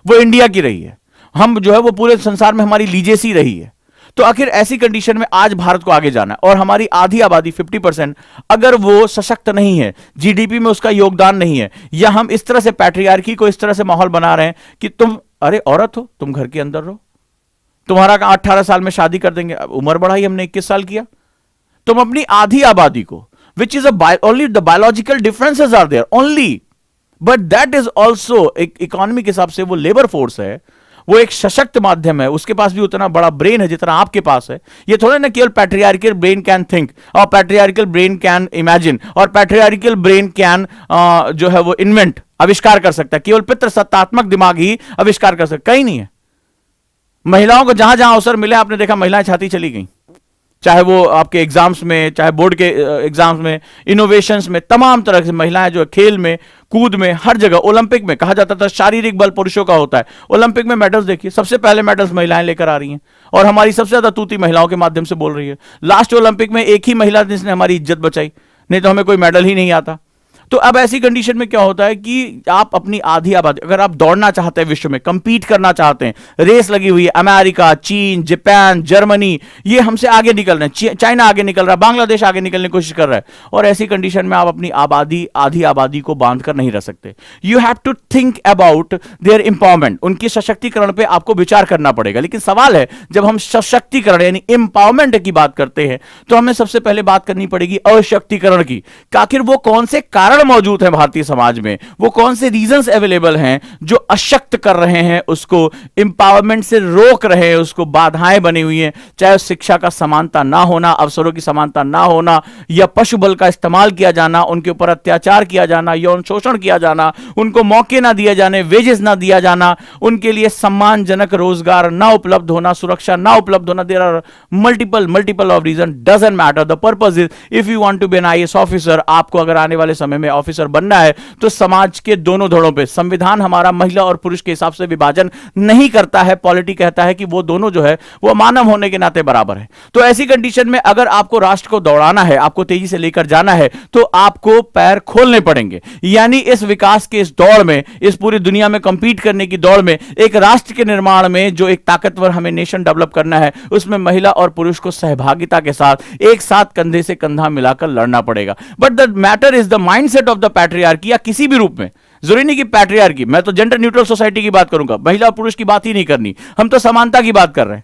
वो इंडिया की रही है। हम जो है वो पूरे संसार में हमारी लीजेसी रही है। तो आखिर ऐसी कंडीशन में आज भारत को आगे जाना है, और हमारी आधी आबादी 50% अगर वो सशक्त नहीं है, जीडीपी में उसका योगदान नहीं है, या हम इस तरह से पैट्रियार्की को इस तरह से माहौल बना रहे हैं कि तुम, अरे औरत हो, तुम घर के अंदर रहो, तुम्हारा 18 साल में शादी कर देंगे, उम्र बढ़ाई हमने 21 साल किया। तुम अपनी आधी आबादी को, which is only the biological differences are there only, but that is also एक इकोनॉमी के हिसाब से वो लेबर फोर्स है, वो एक सशक्त माध्यम है, उसके पास भी उतना बड़ा ब्रेन है जितना आपके पास है। ये थोड़ा ना केवल पैट्रियार्कल ब्रेन कैन थिंक, और पैट्रियार्कल ब्रेन कैन इमेजिन, और पैट्रियार्कल ब्रेन कैन जो है वो इन्वेंट, आविष्कार कर सकता है। केवल पितृसत्तात्मक दिमाग ही आविष्कार कर सकता, कहीं नहीं है। महिलाओं को जहां जहां अवसर मिले, आपने देखा महिलाएं छाती चली गई, चाहे वो आपके एग्जाम्स में, चाहे बोर्ड के एग्जाम्स में, इनोवेशंस में, तमाम तरह से महिलाएं जो है, खेल में, कूद में, हर जगह। ओलंपिक में कहा जाता था शारीरिक बल पुरुषों का होता है, ओलंपिक में मेडल्स देखिए, सबसे पहले मेडल्स महिलाएं लेकर आ रही हैं, और हमारी सबसे ज्यादा तूती महिलाओं के माध्यम से बोल रही है। लास्ट ओलंपिक में एक ही महिला जिसने हमारी इज्जत बचाई, नहीं तो हमें कोई मेडल ही नहीं आता। तो अब ऐसी कंडीशन में क्या होता है कि आप अपनी आधी आबादी, अगर आप दौड़ना चाहते हैं, विश्व में कंपीट करना चाहते हैं, रेस लगी हुई है, अमेरिका, चीन, जापान, जर्मनी, ये हमसे आगे निकल रहे हैं, चाइना आगे निकल रहा है, बांग्लादेश आगे निकलने की कोशिश कर रहा है, और ऐसी कंडीशन में आप अपनी आबादी, आधी आबादी को बांध कर नहीं रह सकते। You have to think about their empowerment, उनकी सशक्तिकरण पे आपको विचार करना पड़ेगा। लेकिन सवाल है, जब हम सशक्तिकरण यानी एम्पावरमेंट की बात करते हैं, तो हमें सबसे पहले बात करनी पड़ेगी अशक्तिकरण की। आखिर वो कौन से कारण मौजूद है भारतीय समाज में, वो कौन से रीजंस अवेलेबल हैं जो अशक्त कर रहे हैं, उसको एम्पावरमेंट से रोक रहे हैं, उसको बाधाएं बनी हुई हैं, चाहे शिक्षा का समानता ना होना, अवसरों की समानता ना होना, या पशु बल का इस्तेमाल किया जाना, उनके ऊपर अत्याचार किया जाना, यौन शोषण किया जाना, उनको मौके ना दिए जाने, वेजेस ना दिया जाना, उनके लिए सम्मानजनक रोजगार ना उपलब्ध होना, सुरक्षा ना उपलब्ध होना। There are multiple of reason, doesn't matter. The purpose is, if you want to be an IAS officer, आपको अगर आने वाले समय में ऑफिसर बनना है, तो समाज के दोनों धड़ों पे, संविधान हमारा महिला और पुरुष के हिसाब से विभाजन नहीं करता है, पॉलिटी कहता है कि वो दोनों जो है वो मानव होने के नाते बराबर है। तो ऐसी कंडीशन में अगर आपको राष्ट्र को दौड़ाना है, आपको तेजी से लेकर जाना है, तो आपको पैर खोलने पड़ेंगे। यानी इस विकास के इस दौड़ में, इस पूरी दुनिया में कंपीट करने की दौड़ में, एक राष्ट्र के निर्माण में जो एक ताकतवर हमें नेशन डेवलप करना है, उसमें महिला और पुरुष को सहभागिता के साथ एक साथ कंधे से कंधा मिलाकर लड़ना पड़ेगा। But the matter is the mindset of the patriarchy, या किसी भी रूप में, जरूरी नहीं कि पैट्रियार्की, मैं तो जेंडर न्यूट्रल सोसाइटी की बात करूंगा, महिला और पुरुष की बात ही नहीं करनी, हम तो समानता की बात कर रहे हैं।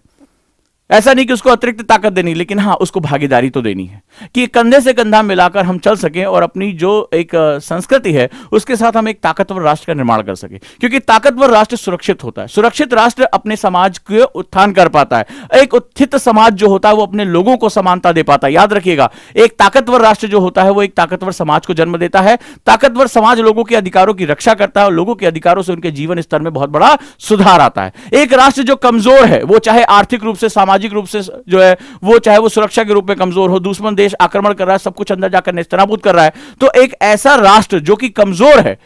ऐसा नहीं कि उसको अतिरिक्त ताकत देनी, लेकिन हाँ, उसको भागीदारी तो देनी है कि कंधे से कंधा मिलाकर हम चल सकें और अपनी जो एक संस्कृति है उसके साथ हम एक ताकतवर राष्ट्र का निर्माण कर सकें। क्योंकि ताकतवर राष्ट्र सुरक्षित होता है, सुरक्षित राष्ट्र अपने समाज के उत्थान कर पाता है। एक उत्थित समाज जो होता है वो अपने लोगों को समानता दे पाता है। याद रखिएगा, एक ताकतवर राष्ट्र जो होता है वो एक ताकतवर समाज को जन्म देता है। ताकतवर समाज लोगों के अधिकारों की रक्षा करता है और लोगों के अधिकारों से उनके जीवन स्तर में बहुत बड़ा सुधार आता है। एक राष्ट्र जो कमजोर है, वो चाहे आर्थिक रूप से, सामाजिक सामाजिक रूप से जो है वो, चाहे वो सुरक्षा के रूप में कमजोर हो, दुश्मन देश आक्रमण कर रहा है, सब कुछ अंदर जाकर नेस्तनाबूद कर रहा है, तो एक ऐसा राष्ट्र जो कि कमजोर है,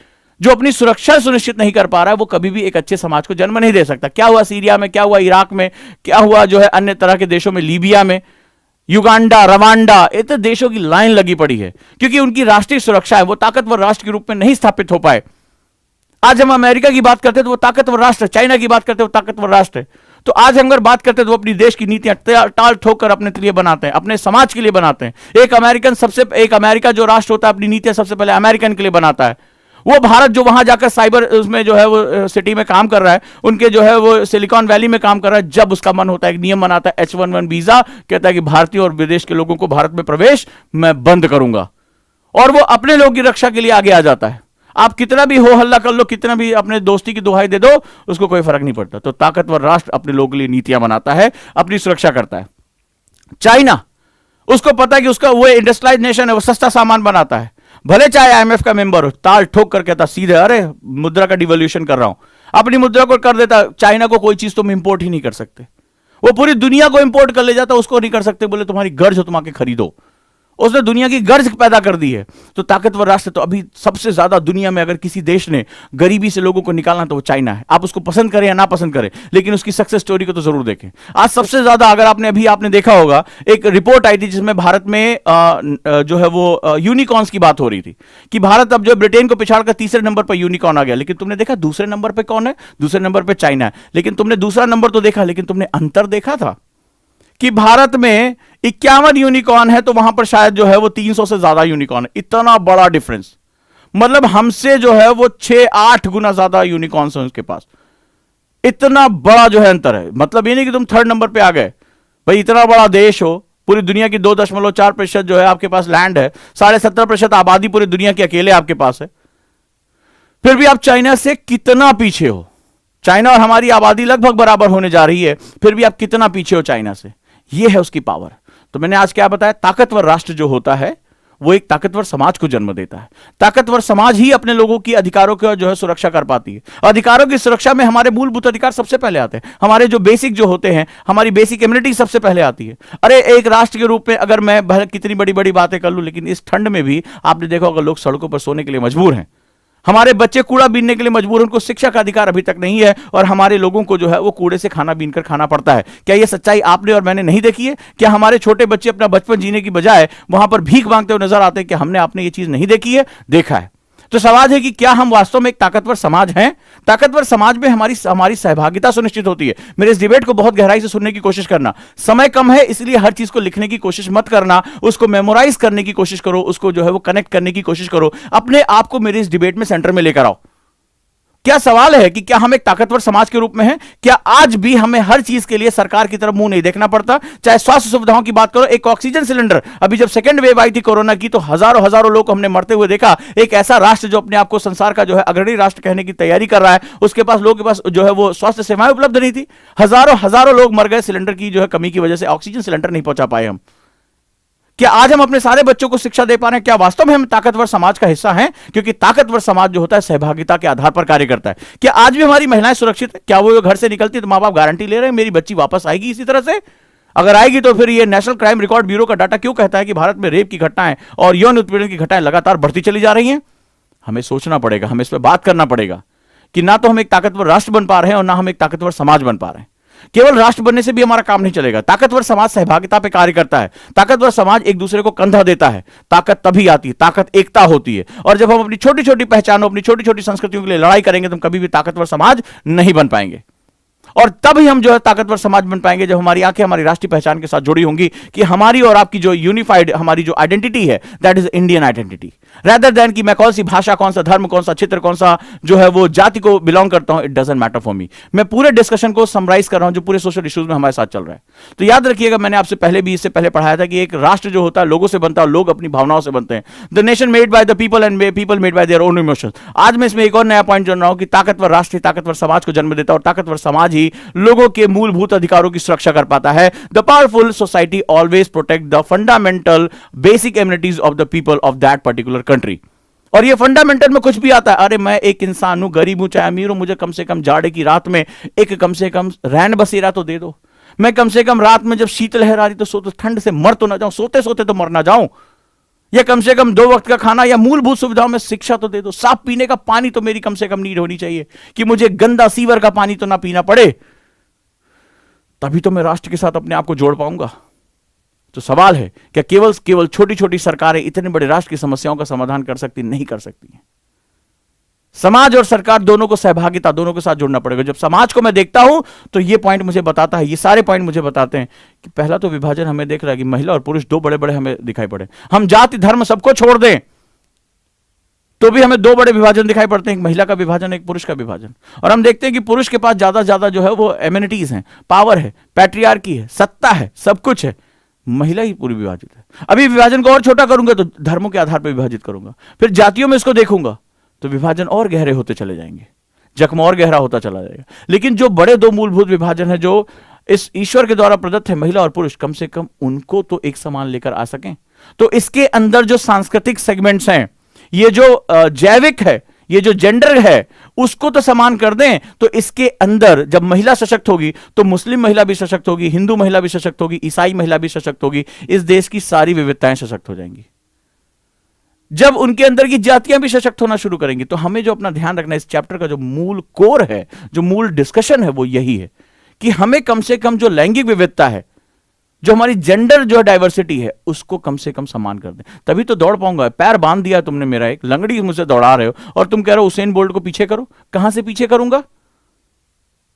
जो अपनी सुरक्षा सुनिश्चित नहीं कर पा रहा है, वो कभी भी एक अच्छे समाज को जन्म नहीं दे सकता। क्या हुआ सीरिया में, क्या हुआ इराक में, क्या हुआ जो है अन्य तरह के देशों में, लीबिया में, युगांडा, रवांडा, इतने देशों की लाइन लगी पड़ी है क्योंकि उनकी राष्ट्रीय सुरक्षा है वो ताकतवर राष्ट्र के रूप में नहीं स्थापित हो पाए। आज हम अमेरिका की बात करते हैं तो वो ताकतवर राष्ट्र है, चाइना की बात करते हैं वो ताकतवर राष्ट्र है। तो आज हम अगर बात करते हैं तो वो अपनी देश की नीतियां टाल ठोक कर अपने लिए बनाते हैं, अपने समाज के लिए बनाते हैं। एक अमेरिका जो राष्ट्र होता है अपनी नीतियां सबसे पहले अमेरिकन के लिए बनाता है। वो भारत जो वहां जाकर साइबर उसमें जो है वो सिटी में काम कर रहा है, उनके जो है वो सिलिकॉन वैली में काम कर रहा है, जब उसका मन होता है एक नियम बनाता है H-1B वीजा, कहता है कि भारतीय और विदेश के लोगों को भारत में प्रवेश मैं बंद करूंगा, और वो अपने लोगों की रक्षा के लिए आगे आ जाता है। आप कितना भी हो हल्ला कर लो, कितना भी अपने दोस्ती की दुहाई दे दो, उसको कोई फर्क नहीं पड़ता। तो ताकतवर राष्ट्र अपने लोगों के लिए नीतियां बनाता है, अपनी सुरक्षा करता है। चाइना, उसको पता है कि उसका वो इंडस्ट्रियलाइज नेशन है, वो सस्ता सामान बनाता है, भले चाहे IMF का मेंबर हो, ताल ठोक कर कहता सीधे अरे मुद्रा का डिवैल्यूएशन कर रहा हूं, अपनी मुद्रा को कर देता। चाइना को कोई चीज तुम इंपोर्ट ही नहीं कर सकते, वो पूरी दुनिया को इंपोर्ट कर ले जाता, उसको नहीं कर सकते, बोले तुम्हारी गर्ज हो तुम आके खरीदो। उसने दुनिया की गर्ज पैदा कर दी है। तो ताकतवर राष्ट्र तो अभी सबसे ज्यादा दुनिया में अगर किसी देश ने गरीबी से लोगों को निकालना तो वो चाइना है। आप उसको पसंद करें या ना पसंद करें, लेकिन उसकी सक्सेस स्टोरी को तो जरूर देखें। आज सबसे ज्यादा अगर आपने देखा होगा, एक रिपोर्ट आई थी जिसमें भारत में जो है वो यूनिकॉर्न्स की बात हो रही थी कि भारत अब जो ब्रिटेन को पिछाड़कर तीसरे नंबर पर यूनिकॉर्न आ गया। लेकिन तुमने देखा दूसरे नंबर पर कौन है? दूसरे नंबर पर चाइना है। लेकिन तुमने दूसरा नंबर तो देखा, लेकिन तुमने अंतर देखा था कि भारत में 51 यूनिकॉर्न है तो वहां पर शायद जो है वो 300 से ज्यादा यूनिकॉर्न है। इतना बड़ा डिफरेंस, मतलब हमसे जो है वो 6-8 गुना ज्यादा यूनिकॉर्न्स हैं उसके पास। इतना बड़ा जो है अंतर है। मतलब ये नहीं कि तुम थर्ड नंबर पे आ गए। भाई इतना बड़ा देश हो, पूरी दुनिया की 2.4% जो है आपके पास लैंड है, 70.5% आबादी पूरी दुनिया की अकेले आपके पास है, फिर भी आप चाइना से कितना पीछे हो। चाइना और हमारी आबादी लगभग बराबर होने जा रही है, फिर भी आप कितना पीछे हो चाइना से। यह है उसकी पावर। तो मैंने आज क्या बताया, ताकतवर राष्ट्र जो होता है वो एक ताकतवर समाज को जन्म देता है। ताकतवर समाज ही अपने लोगों की अधिकारों की जो है सुरक्षा कर पाती है। अधिकारों की सुरक्षा में हमारे मूलभूत अधिकार सबसे पहले आते हैं, हमारे जो बेसिक जो होते हैं, हमारी बेसिक इम्यूनिटी सबसे पहले आती है। अरे एक राष्ट्र के रूप में अगर मैं कितनी बड़ी बड़ी बातें कर लूं, लेकिन इस ठंड में भी आपने देखा होगा लोग सड़कों पर सोने के लिए मजबूर हैं। हमारे बच्चे कूड़ा बीनने के लिए मजबूर हैं, उनको शिक्षा का अधिकार अभी तक नहीं है, और हमारे लोगों को जो है वो कूड़े से खाना बीनकर खाना पड़ता है। क्या ये सच्चाई आपने और मैंने नहीं देखी है? क्या हमारे छोटे बच्चे अपना बचपन जीने की बजाय वहां पर भीख मांगते हुए नजर आते हैं? क्या हमने आपने ये चीज नहीं देखी है? देखा है। तो सवाल है कि क्या हम वास्तव में एक ताकतवर समाज हैं? ताकतवर समाज में हमारी सहभागिता सुनिश्चित होती है। मेरे इस डिबेट को बहुत गहराई से सुनने की कोशिश करना। समय कम है इसलिए हर चीज को लिखने की कोशिश मत करना, उसको मेमोराइज करने की कोशिश करो, उसको जो है वो कनेक्ट करने की कोशिश करो, अपने आप को मेरे इस डिबेट में सेंटर में लेकर आओ। क्या सवाल है कि क्या हम एक ताकतवर समाज के रूप में हैं? क्या आज भी हमें हर चीज के लिए सरकार की तरफ मुंह नहीं देखना पड़ता? चाहे स्वास्थ्य सुविधाओं की बात करो, एक ऑक्सीजन सिलेंडर, अभी जब सेकंड वेव आई थी कोरोना की तो हजारों हजारों लोग हमने मरते हुए देखा। एक ऐसा राष्ट्र जो अपने आप को संसार का जो है अग्रणी राष्ट्र कहने की तैयारी कर रहा है, उसके पास लोगों के पास जो है वो स्वास्थ्य सेवाएं उपलब्ध नहीं थी। हजारों हजारों लोग मर गए सिलेंडर की जो है कमी की वजह से, ऑक्सीजन सिलेंडर नहीं पहुंचा पाए हम। क्या आज हम अपने सारे बच्चों को शिक्षा दे पा रहे हैं? क्या वास्तव में हम ताकतवर समाज का हिस्सा हैं? क्योंकि ताकतवर समाज जो होता है सहभागिता के आधार पर कार्य करता है। क्या आज भी हमारी महिलाएं सुरक्षित है? क्या वो घर से निकलती है तो मां बाप गारंटी ले रहे हैं मेरी बच्ची वापस आएगी इसी तरह से? अगर आएगी तो फिर ये नेशनल क्राइम रिकॉर्ड ब्यूरो का डाटा क्यों कहता है कि भारत में रेप की घटनाएं और यौन उत्पीड़न की घटनाएं लगातार बढ़ती चली जा रही हैं? हमें सोचना पड़ेगा, हमें इस पर बात करना पड़ेगा कि ना तो हम एक ताकतवर राष्ट्र बन पा रहे हैं और ना हम एक ताकतवर समाज बन पा रहे हैं। केवल राष्ट्र बनने से भी हमारा काम नहीं चलेगा। ताकतवर समाज सहभागिता पे कार्य करता है। ताकतवर समाज एक दूसरे को कंधा देता है। ताकत तभी आती है, ताकत एकता होती है। और जब हम अपनी छोटी छोटी पहचानों, अपनी छोटी छोटी संस्कृतियों के लिए लड़ाई करेंगे तो हम कभी भी ताकतवर समाज नहीं बन पाएंगे। और तभी हम जो है ताकतवर समाज बन पाएंगे जब हमारी आंखें हमारी राष्ट्रीय पहचान के साथ जुड़ी होंगी कि हमारी और आपकी जो यूनिफाइड हमारी जो आइडेंटिटी है, that is Indian identity, rather than कि मैं कौन सी भाषा, कौन सा धर्म, कौन सा क्षेत्र, कौन सा जो है वो जाति को बिलोंग करता हूं। It doesn't matter for me. मैं पूरे डिस्कशन को समराइज कर रहा हूं जो पूरे सोशल इश्यूज में हमारे साथ चल रहा है। तो याद रखिएगा, मैंने आपसे पहले भी इससे पहले पढ़ाया था कि एक राष्ट्र जो होता है लोगों से बनता है, लोग अपनी भावनाओं से बनते हैं। The nation made by the people and people made by their own emotions. आज मैं इसमें एक और नया पॉइंट जोड़ रहा हूं कि ताकतवर राष्ट्र ताकतवर समाज को जन्म देता है और ताकतवर समाज ही लोगों के मूलभूत अधिकारों की सुरक्षा कर पाता है। The powerful society always protect the fundamental basic immunities of the people of that particular country. और ये फंडामेंटल में कुछ भी आता है, अरे मैं एक इंसान हूं, गरीब हूं चाहे अमीर हूं, मुझे कम से कम जाड़े की रात में एक कम से कम रैन बसेरा तो दे दो। मैं कम से कम रात में जब शीतलहर आ रही तो सोते ठंड से मर तो ना जाऊं, सोते सोते तो मर ना जाऊं, या कम से कम 2 वक्त का खाना या मूलभूत सुविधाओं में शिक्षा तो दे दो, साफ पीने का पानी तो मेरी कम से कम नीड होनी चाहिए कि मुझे गंदा सीवर का पानी तो ना पीना पड़े। तभी तो मैं राष्ट्र के साथ अपने आप को जोड़ पाऊंगा। तो सवाल है, क्या केवल छोटी छोटी सरकारें इतने बड़े राष्ट्र की समस्याओं का समाधान कर सकती? नहीं कर सकती हैं। समाज और सरकार दोनों को सहभागिता, दोनों के साथ जुड़ना पड़ेगा। जब समाज को मैं देखता हूं तो ये पॉइंट मुझे बताता है, ये सारे पॉइंट मुझे बताते हैं कि पहला तो विभाजन हमें देख रहा है कि महिला और पुरुष 2 बड़े बड़े हमें दिखाई पड़े। हम जाति धर्म सबको छोड़ दें तो भी हमें 2 बड़े विभाजन दिखाई पड़ते हैं, एक महिला का विभाजन, एक पुरुष का विभाजन। और हम देखते हैं कि पुरुष के पास ज्यादा ज्यादा जो है वो एमिनिटीज हैं, पावर है, पैट्रियार्की है, सत्ता है, सब कुछ है। महिला ही पूरी विभाजित है। अभी विभाजन को और छोटा करूंगा तो धर्मों के आधार पर विभाजित करूंगा, फिर जातियों में इसको देखूंगा तो विभाजन और गहरे होते चले जाएंगे, जख्म और गहरा होता चला जाएगा। लेकिन जो बड़े 2 मूलभूत विभाजन है जो इस ईश्वर के द्वारा प्रदत्त है, महिला और पुरुष, कम से कम उनको तो एक समान लेकर आ सकें। तो इसके अंदर जो सांस्कृतिक सेगमेंट्स हैं, ये जो जैविक है, ये जो जेंडर है, उसको तो समान कर दें। तो इसके अंदर जब महिला सशक्त होगी तो मुस्लिम महिला भी सशक्त होगी, हिंदू महिला भी सशक्त होगी, ईसाई महिला भी सशक्त होगी, इस देश की सारी विविधताएं सशक्त हो जाएंगी। जब उनके अंदर की जातियां भी सशक्त होना शुरू करेंगी तो हमें जो अपना ध्यान रखना है, इस चैप्टर का जो मूल कोर है, जो मूल डिस्कशन है, वो यही है कि हमें कम से कम जो लैंगिक विविधता है, जो हमारी जेंडर जो डाइवर्सिटी है, उसको कम से कम समान कर दें, तभी तो दौड़ पाऊंगा। पैर बांध दिया तुमने मेरा, एक लंगड़ी मुझसे दौड़ा रहे हो और तुम कह रहे हो उसेन बोल्ट को पीछे करो। कहां से पीछे करूंगा?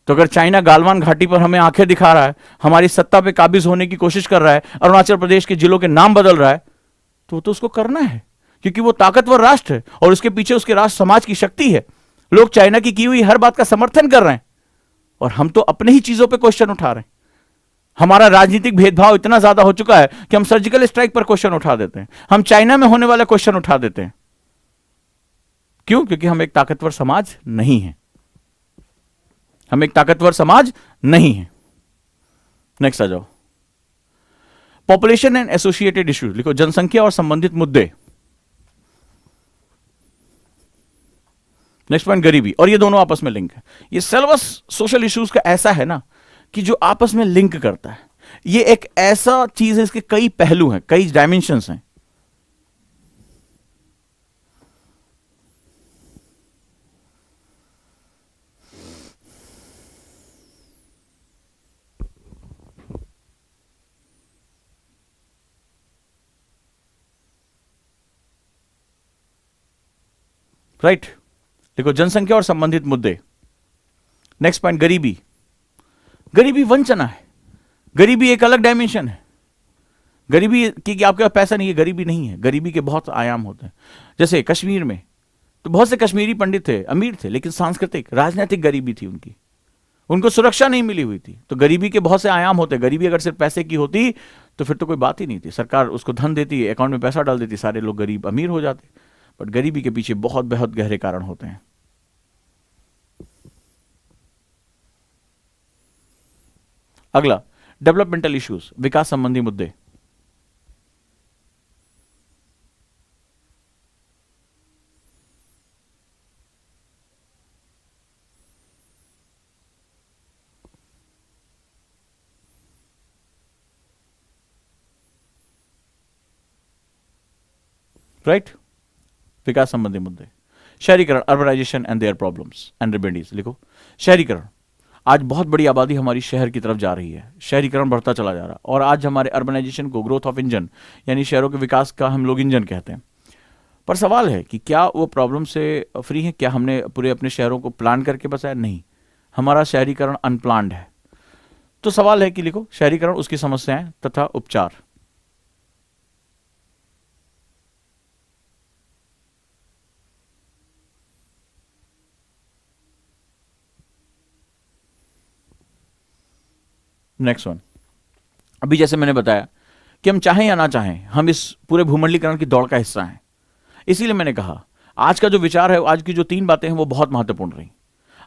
तो अगर चाइना गालवान घाटी पर हमें आंखें दिखा रहा है, हमारी सत्ता पे काबिज होने की कोशिश कर रहा है, अरुणाचल प्रदेश के जिलों के नाम बदल रहा है, तो उसको करना है क्योंकि वो ताकतवर राष्ट्र है और उसके पीछे उसके राष्ट्र समाज की शक्ति है। लोग चाइना की हुई हर बात का समर्थन कर रहे हैं और हम तो अपने ही चीजों पे क्वेश्चन उठा रहे हैं। हमारा राजनीतिक भेदभाव इतना ज्यादा हो चुका है कि हम सर्जिकल स्ट्राइक पर क्वेश्चन उठा देते हैं, हम चाइना में होने वाला क्वेश्चन उठा देते हैं। क्यों? क्योंकि हम एक ताकतवर समाज नहीं है, हम एक ताकतवर समाज नहीं है। नेक्स्ट आ जाओ, पॉपुलेशन एंड एसोसिएटेड इश्यूज लिखो, जनसंख्या और संबंधित मुद्दे। नेक्स्ट पॉइंट, गरीबी, और ये दोनों आपस में लिंक है। ये सिलेबस सोशल इश्यूज का ऐसा है ना कि जो आपस में लिंक करता है। ये एक ऐसा चीज है, इसके कई पहलू हैं, कई डायमेंशंस हैं। राइट, देखो जनसंख्या और संबंधित मुद्दे। नेक्स्ट पॉइंट, गरीबी। गरीबी वंचना है, गरीबी एक अलग डायमेंशन है। गरीबी कि आपके पास पैसा नहीं है, गरीबी नहीं है। गरीबी के बहुत आयाम होते हैं। जैसे कश्मीर में तो बहुत से कश्मीरी पंडित थे, अमीर थे, लेकिन सांस्कृतिक राजनीतिक गरीबी थी उनकी, उनको सुरक्षा नहीं मिली हुई थी। तो गरीबी के बहुत से आयाम होते हैं। गरीबी अगर सिर्फ पैसे की होती तो फिर तो कोई बात ही नहीं थी, सरकार उसको धन देती, अकाउंट में पैसा डाल देती, सारे लोग गरीब अमीर हो जाते। बट गरीबी के पीछे बहुत बहुत गहरे कारण होते हैं। अगला, डेवलपमेंटल इश्यूज, विकास संबंधी मुद्दे। राइट, विकास संबंधी मुद्दे। शहरीकरण, urbanization and their problems and remedies लिखो। शहरीकरण, आज बहुत बड़ी आबादी हमारी शहर की तरफ जा रही है, शहरीकरण बढ़ता चला जा रहा है, और आज हमारे अर्बनाइजेशन को ग्रोथ ऑफ इंजन, यानी शहरों के विकास का हम लोग इंजन कहते हैं। पर सवाल है कि क्या वो प्रॉब्लम से फ्री है? क्या हमने पूरे अपने शहरों को प्लान करके बसाया? नहीं, हमारा शहरीकरण अनप्लान्ड है। तो सवाल है कि लिखो, शहरीकरण, उसकी समस्याएं तथा उपचार। नेक्स्ट वन, अभी जैसे मैंने बताया कि हम चाहें या ना चाहें, हम इस पूरे भूमंडलीकरण की दौड़ का हिस्सा हैं। इसीलिए मैंने कहा आज का जो विचार है, आज की जो 3 बातें हैं, वो बहुत महत्वपूर्ण रही।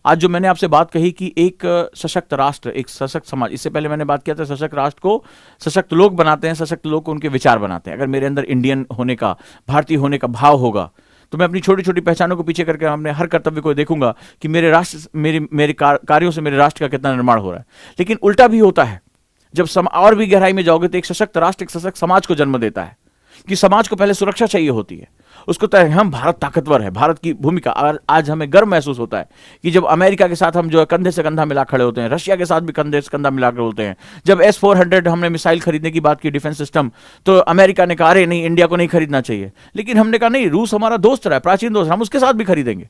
आज जो मैंने आपसे बात कही कि एक सशक्त राष्ट्र, एक सशक्त समाज, इससे पहले मैंने बात किया था सशक्त राष्ट्र को सशक्त लोग बनाते हैं, सशक्त लोग को उनके विचार बनाते हैं। अगर मेरे अंदर इंडियन होने का, भारतीय होने का भाव होगा तो मैं अपनी छोटी छोटी पहचानों को पीछे करके हमने हर कर्तव्य को देखूंगा कि मेरे राष्ट्र, मेरे कार्यों से मेरे राष्ट्र का कितना निर्माण हो रहा है। लेकिन उल्टा भी होता है जब और भी गहराई में जाओगे तो एक सशक्त राष्ट्र एक सशक्त समाज को जन्म देता है, कि समाज को पहले सुरक्षा चाहिए होती है, उसको तय हम भारत ताकतवर है, भारत की भूमिका। आज हमें गर्व महसूस होता है कि जब अमेरिका के साथ हम जो है कंधे से कंधा मिला खड़े होते हैं, रशिया के साथ भी कंधे से कंधा मिला खड़े होते हैं। जब S-400 हमने मिसाइल खरीदने की बात की, डिफेंस सिस्टम, तो अमेरिका ने कहा अरे नहीं, इंडिया को नहीं खरीदना चाहिए, लेकिन हमने कहा नहीं, रूस हमारा दोस्त रहा है, प्राचीन दोस्त, हम उसके साथ भी खरीदेंगे।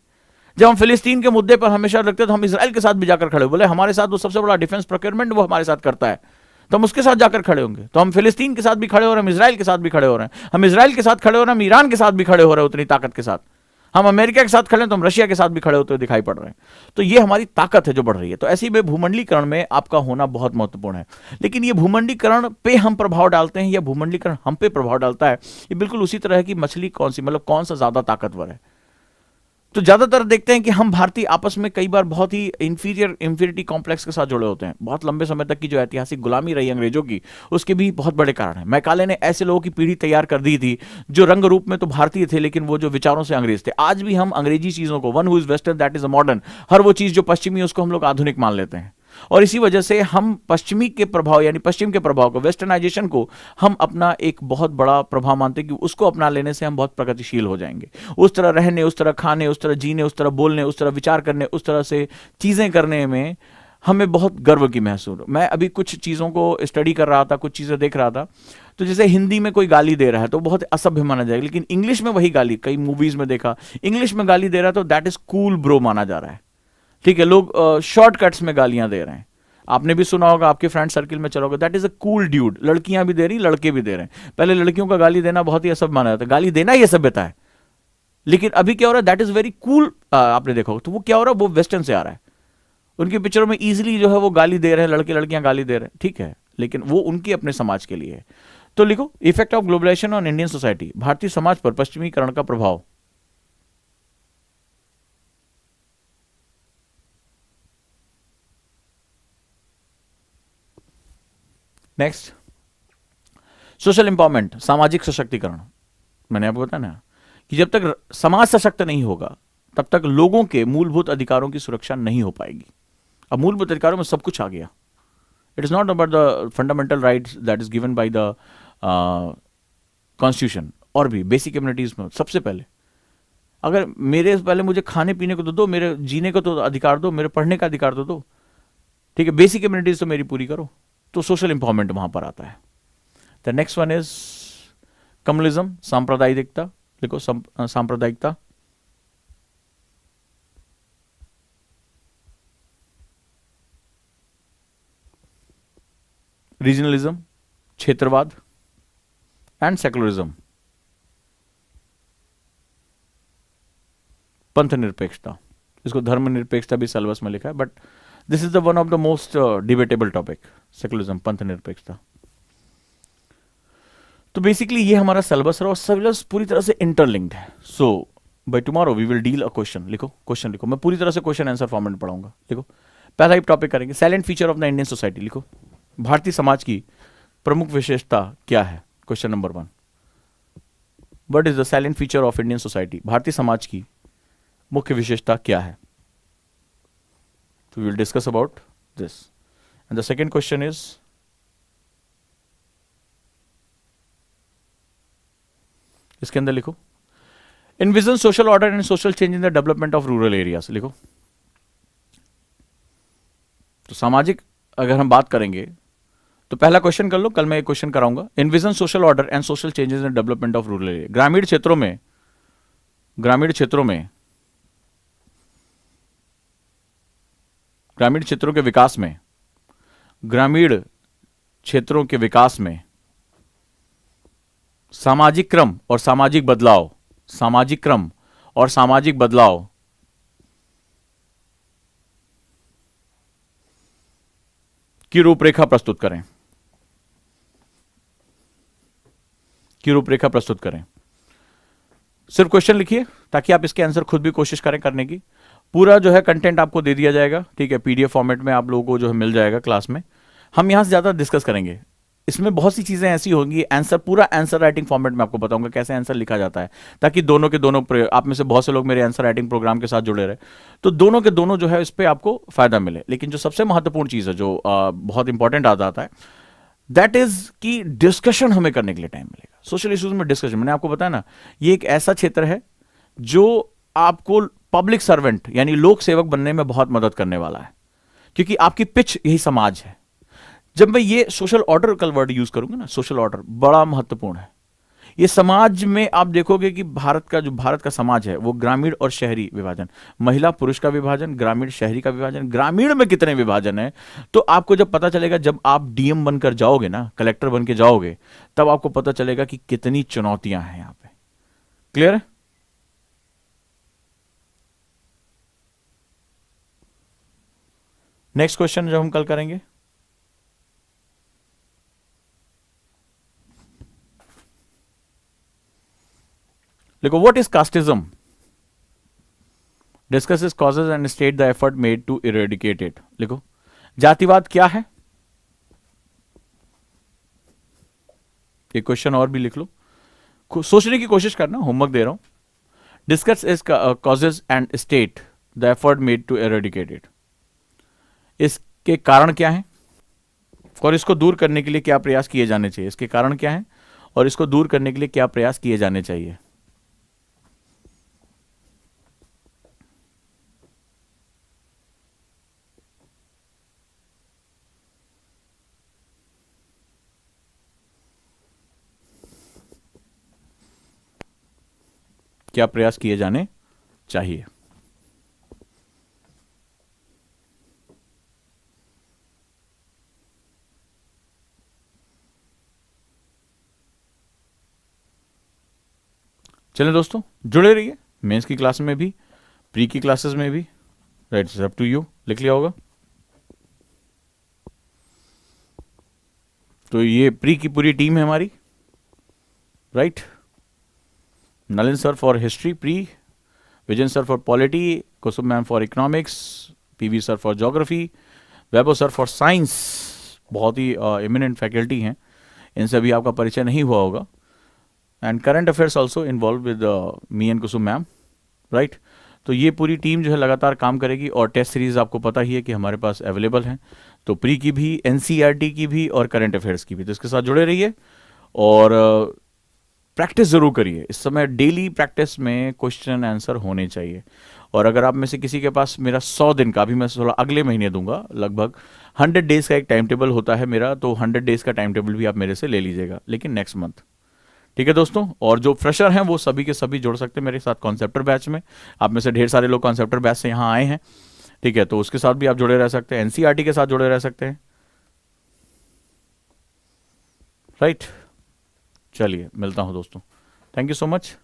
जब हम फिलिस्तीन के मुद्दे पर हमेशा रखते तो हम इसराइल के साथ भी जाकर खड़े, बोले हमारे साथ वो सबसे बड़ा डिफेंस प्रोक्योरमेंट वो हमारे साथ करता है, तो हम उसके साथ जाकर खड़े होंगे। तो हम फिलिस्तीन के साथ भी खड़े हो रहे हैं, हम इसराइल के साथ भी खड़े हो रहे हैं, हम इसराइल के साथ खड़े हो रहे हैं, हम ईरान के साथ भी खड़े हो रहे हैं उतनी ताकत के साथ, हम अमेरिका के साथ खड़े हैं तो हम रशिया के साथ भी खड़े होते हुए दिखाई पड़ रहे हैं। तो ये हमारी ताकत है जो बढ़ रही है। तो ऐसे में भूमंडलीकरण में आपका होना बहुत महत्वपूर्ण है। लेकिन ये भूमंडलीकरण पे हम प्रभाव डालते हैं या भूमंडलीकरण हम पे प्रभाव डालता है, ये बिल्कुल उसी तरह है कि मछली कौन सी, मतलब कौन सा ज्यादा ताकतवर है। तो ज्यादातर देखते हैं कि हम भारतीय आपस में कई बार बहुत ही इंफीरियरिटी कॉम्प्लेक्स के साथ जुड़े होते हैं। बहुत लंबे समय तक की जो ऐतिहासिक गुलामी रही अंग्रेजों की, उसके भी बहुत बड़े कारण है। मैकाले ने ऐसे लोगों की पीढ़ी तैयार कर दी थी जो रंग रूप में तो भारतीय थे, लेकिन वो जो विचारों से अंग्रेज थे। आज भी हम अंग्रेजी चीजों को, one who is western that is a modern, हर वो चीज जो पश्चिमी उसको हम लोग आधुनिक मान लेते हैं। और इसी वजह से हम पश्चिमी के प्रभाव यानी पश्चिम के प्रभाव को, वेस्टर्नाइजेशन को हम अपना एक बहुत बड़ा प्रभाव मानते हैं कि उसको अपना लेने से हम बहुत प्रगतिशील हो जाएंगे। उस तरह रहने, उस तरह खाने, उस तरह जीने, उस तरह बोलने, उस तरह विचार करने, उस तरह से चीजें करने में हमें बहुत गर्व की महसूस। मैं अभी कुछ चीजों को स्टडी कर रहा था, कुछ चीजें देख रहा था, तो जैसे हिंदी में कोई गाली दे रहा है तो बहुत असभ्य माना जाएगा, लेकिन इंग्लिश में वही गाली, कई मूवीज में देखा, इंग्लिश में गाली दे रहा है तो दैट इज कूल ब्रो माना जा रहा है। ठीक है, लोग शॉर्टकट्स में गालियां दे रहे हैं। आपने भी सुना होगा, आपके फ्रेंड सर्किल में चलोगे, that is a cool dude. लड़कियां भी दे रही, लड़के भी दे रहे हैं। पहले लड़कियों का गाली देना बहुत ही असभ्य माना जाता है, गाली देना ही सभ्यता है। लेकिन अभी क्या हो रहा है, दैट इज वेरी कूल। आपने देखा होगा, तो वो क्या हो रहा है, वो वेस्टर्न से आ रहा है। उनकी पिक्चरों में इजीली जो है वो गाली दे रहे हैं, लड़के लड़कियां गाली दे रहे हैं, ठीक है, लेकिन वो उनके अपने समाज के लिए है। तो लिखो, effect of globalization on Indian society, भारतीय समाज पर पश्चिमीकरण का प्रभाव। नेक्स्ट, सोशल इंपावरमेंट, सामाजिक सशक्तिकरण। मैंने आपको बताया ना कि जब तक समाज सशक्त नहीं होगा तब तक लोगों के मूलभूत अधिकारों की सुरक्षा नहीं हो पाएगी। अब मूलभूत अधिकारों में सब कुछ आ गया। It is not about the fundamental rights that is given by the constitution, और भी बेसिक कम्युनिटीज में सबसे पहले, अगर मेरे पहले मुझे खाने पीने को तो दो, मेरे जीने को तो अधिकार दो, मेरे पढ़ने का अधिकार तो दो, ठीक है, बेसिक कम्युनिटीज तो मेरी पूरी करो। तो सोशल इंपावरमेंट वहां पर आता है। The next one is communism, सांप्रदायिकता। देखो, सांप्रदायिकता, रीजनलिज्म, क्षेत्रवाद, एंड सेकुलरिज्म, पंथ निरपेक्षता। इसको धर्मनिरपेक्षता भी सिलेबस में लिखा है, but this is the one of the most debatable topic, secularism, पंथ निरपेक्षता। तो बेसिकली ये हमारा सिलेबस है और सिलेबस पूरी तरह से इंटरलिंक्ड है। So by tomorrow we will deal a question. लिखो, क्वेश्चन लिखो, मैं पूरी तरह से क्वेश्चन आंसर फॉर्मेट में पढ़ाऊंगा। लिखो, पहला ही टॉपिक करेंगे, silent feature of the Indian society. लिखो, भारतीय समाज की प्रमुख विशेषता क्या है। Question number 1, what is the silent feature of Indian society, भारतीय समाज की मुख्य विशेषता क्या है। So we will discuss about this. And the second question is, इसके अंदर लिखो, envision social order and social change in the development of rural areas। लिखो, तो सामाजिक अगर हम बात करेंगे तो पहला क्वेश्चन कर लो, कल मैं एक क्वेश्चन कराऊंगा, envision social order and social changes in the development of rural area। ग्रामीण क्षेत्रों में ग्रामीण क्षेत्रों के विकास में सामाजिक क्रम और सामाजिक बदलाव की रूपरेखा प्रस्तुत करें। सिर्फ क्वेश्चन लिखिए ताकि आप इसके आंसर खुद भी कोशिश करें करने की। पूरा जो है कंटेंट आपको दे दिया जाएगा, ठीक है, पीडीएफ फॉर्मेट में आप लोगों को जो है मिल जाएगा क्लास में। हम यहां से ज्यादा डिस्कस करेंगे, इसमें बहुत सी चीजें ऐसी होंगी, पूरा आंसर राइटिंग फॉर्मेट में आपको बताऊंगा कैसे आंसर लिखा जाता है, ताकि दोनों के दोनों, आप में से बहुत से लोग मेरे आंसर राइटिंग प्रोग्राम के साथ जुड़े रहे, तो दोनों के दोनों जो है इस पर आपको फायदा मिले। लेकिन जो सबसे महत्वपूर्ण चीज है, जो बहुत इंपॉर्टेंट आ जाता है, दैट इज कि डिस्कशन हमें करने के लिए टाइम मिलेगा। सोशल इश्यूज में डिस्कशन, मैंने आपको बताया ना, ये एक ऐसा क्षेत्र है जो आपको पब्लिक सर्वेंट यानी लोक सेवक बनने में बहुत मदद करने वाला है, क्योंकि आपकी पिच यही समाज है। जब मैं ये सोशल ऑर्डर कल वर्ड यूज करूंगा ना, सोशल ऑर्डर बड़ा महत्वपूर्ण है। ये समाज में आप देखोगे कि भारत का समाज है वो ग्रामीण और शहरी विभाजन, महिला पुरुष का विभाजन, ग्रामीण शहरी का विभाजन, ग्रामीण में कितने विभाजन है, तो आपको जब पता चलेगा, जब आप डीएम बनकर जाओगे ना, कलेक्टर बन के जाओगे, तब आपको पता चलेगा कि कितनी चुनौतियां हैं यहां पे। क्लियर है? नेक्स्ट क्वेश्चन जो हम कल करेंगे, देखो, what is casteism, discuss is causes and state the effort made to eradicate it. लिखो, जातिवाद क्या है? एक क्वेश्चन और भी लिख लो, सोचने की कोशिश करना, होमवर्क दे रहा हूं। Discuss is causes and state the effort made to eradicate it. इसके कारण क्या है और इसको दूर करने के लिए क्या प्रयास किए जाने चाहिए? इसके कारण क्या है और इसको दूर करने के लिए क्या प्रयास किए जाने चाहिए? क्या प्रयास किए जाने चाहिए? चलें दोस्तों, जुड़े रहिए, मेंस की क्लास में भी, प्री की क्लासेस में भी। Right, it's up to you, लिख लिया होगा। तो ये प्री की पूरी टीम है हमारी, right. Nalin sir for history pre, vision sir for polity, Kusum ma'am for economics, PV sir for geography, Vaibhav sir for science, बहुत ही इमिनेंट फैकल्टी हैं, इनसे अभी आपका परिचय नहीं हुआ होगा। And current affairs also involve with me and Kusum ma'am, right. तो ये पूरी टीम जो है लगातार काम करेगी, और टेस्ट सीरीज आपको पता ही है कि हमारे पास अवेलेबल हैं, तो प्री की भी, एनसीईआरटी की भी और करंट अफेयर्स की भी। तो इसके साथ जुड़े रहिए और प्रैक्टिस जरूर करिए। इस समय डेली प्रैक्टिस में क्वेश्चन आंसर होने चाहिए। और अगर आप में से किसी के पास मेरा 100 दिन का, अभी मैं थोड़ा अगले महीने दूंगा, लगभग 100 डेज का एक टाइम टेबल होता है मेरा, तो 100 डेज का टाइम टेबल भी आप मेरे से ले लीजिएगा, लेकिन नेक्स्ट मंथ। ठीक है दोस्तों, और जो फ्रेशर हैं वो सभी के सभी जुड़ सकते हैं मेरे साथ कॉन्सेप्टर बैच में। आप में से ढेर सारे लोग कॉन्सेप्टर बैच से यहाँ आए हैं, ठीक है, तो उसके साथ भी आप जुड़े रह सकते हैं, एनसीईआरटी के साथ जुड़े रह सकते हैं, राइट। चलिए, मिलता हूं दोस्तों, थैंक यू सो मच।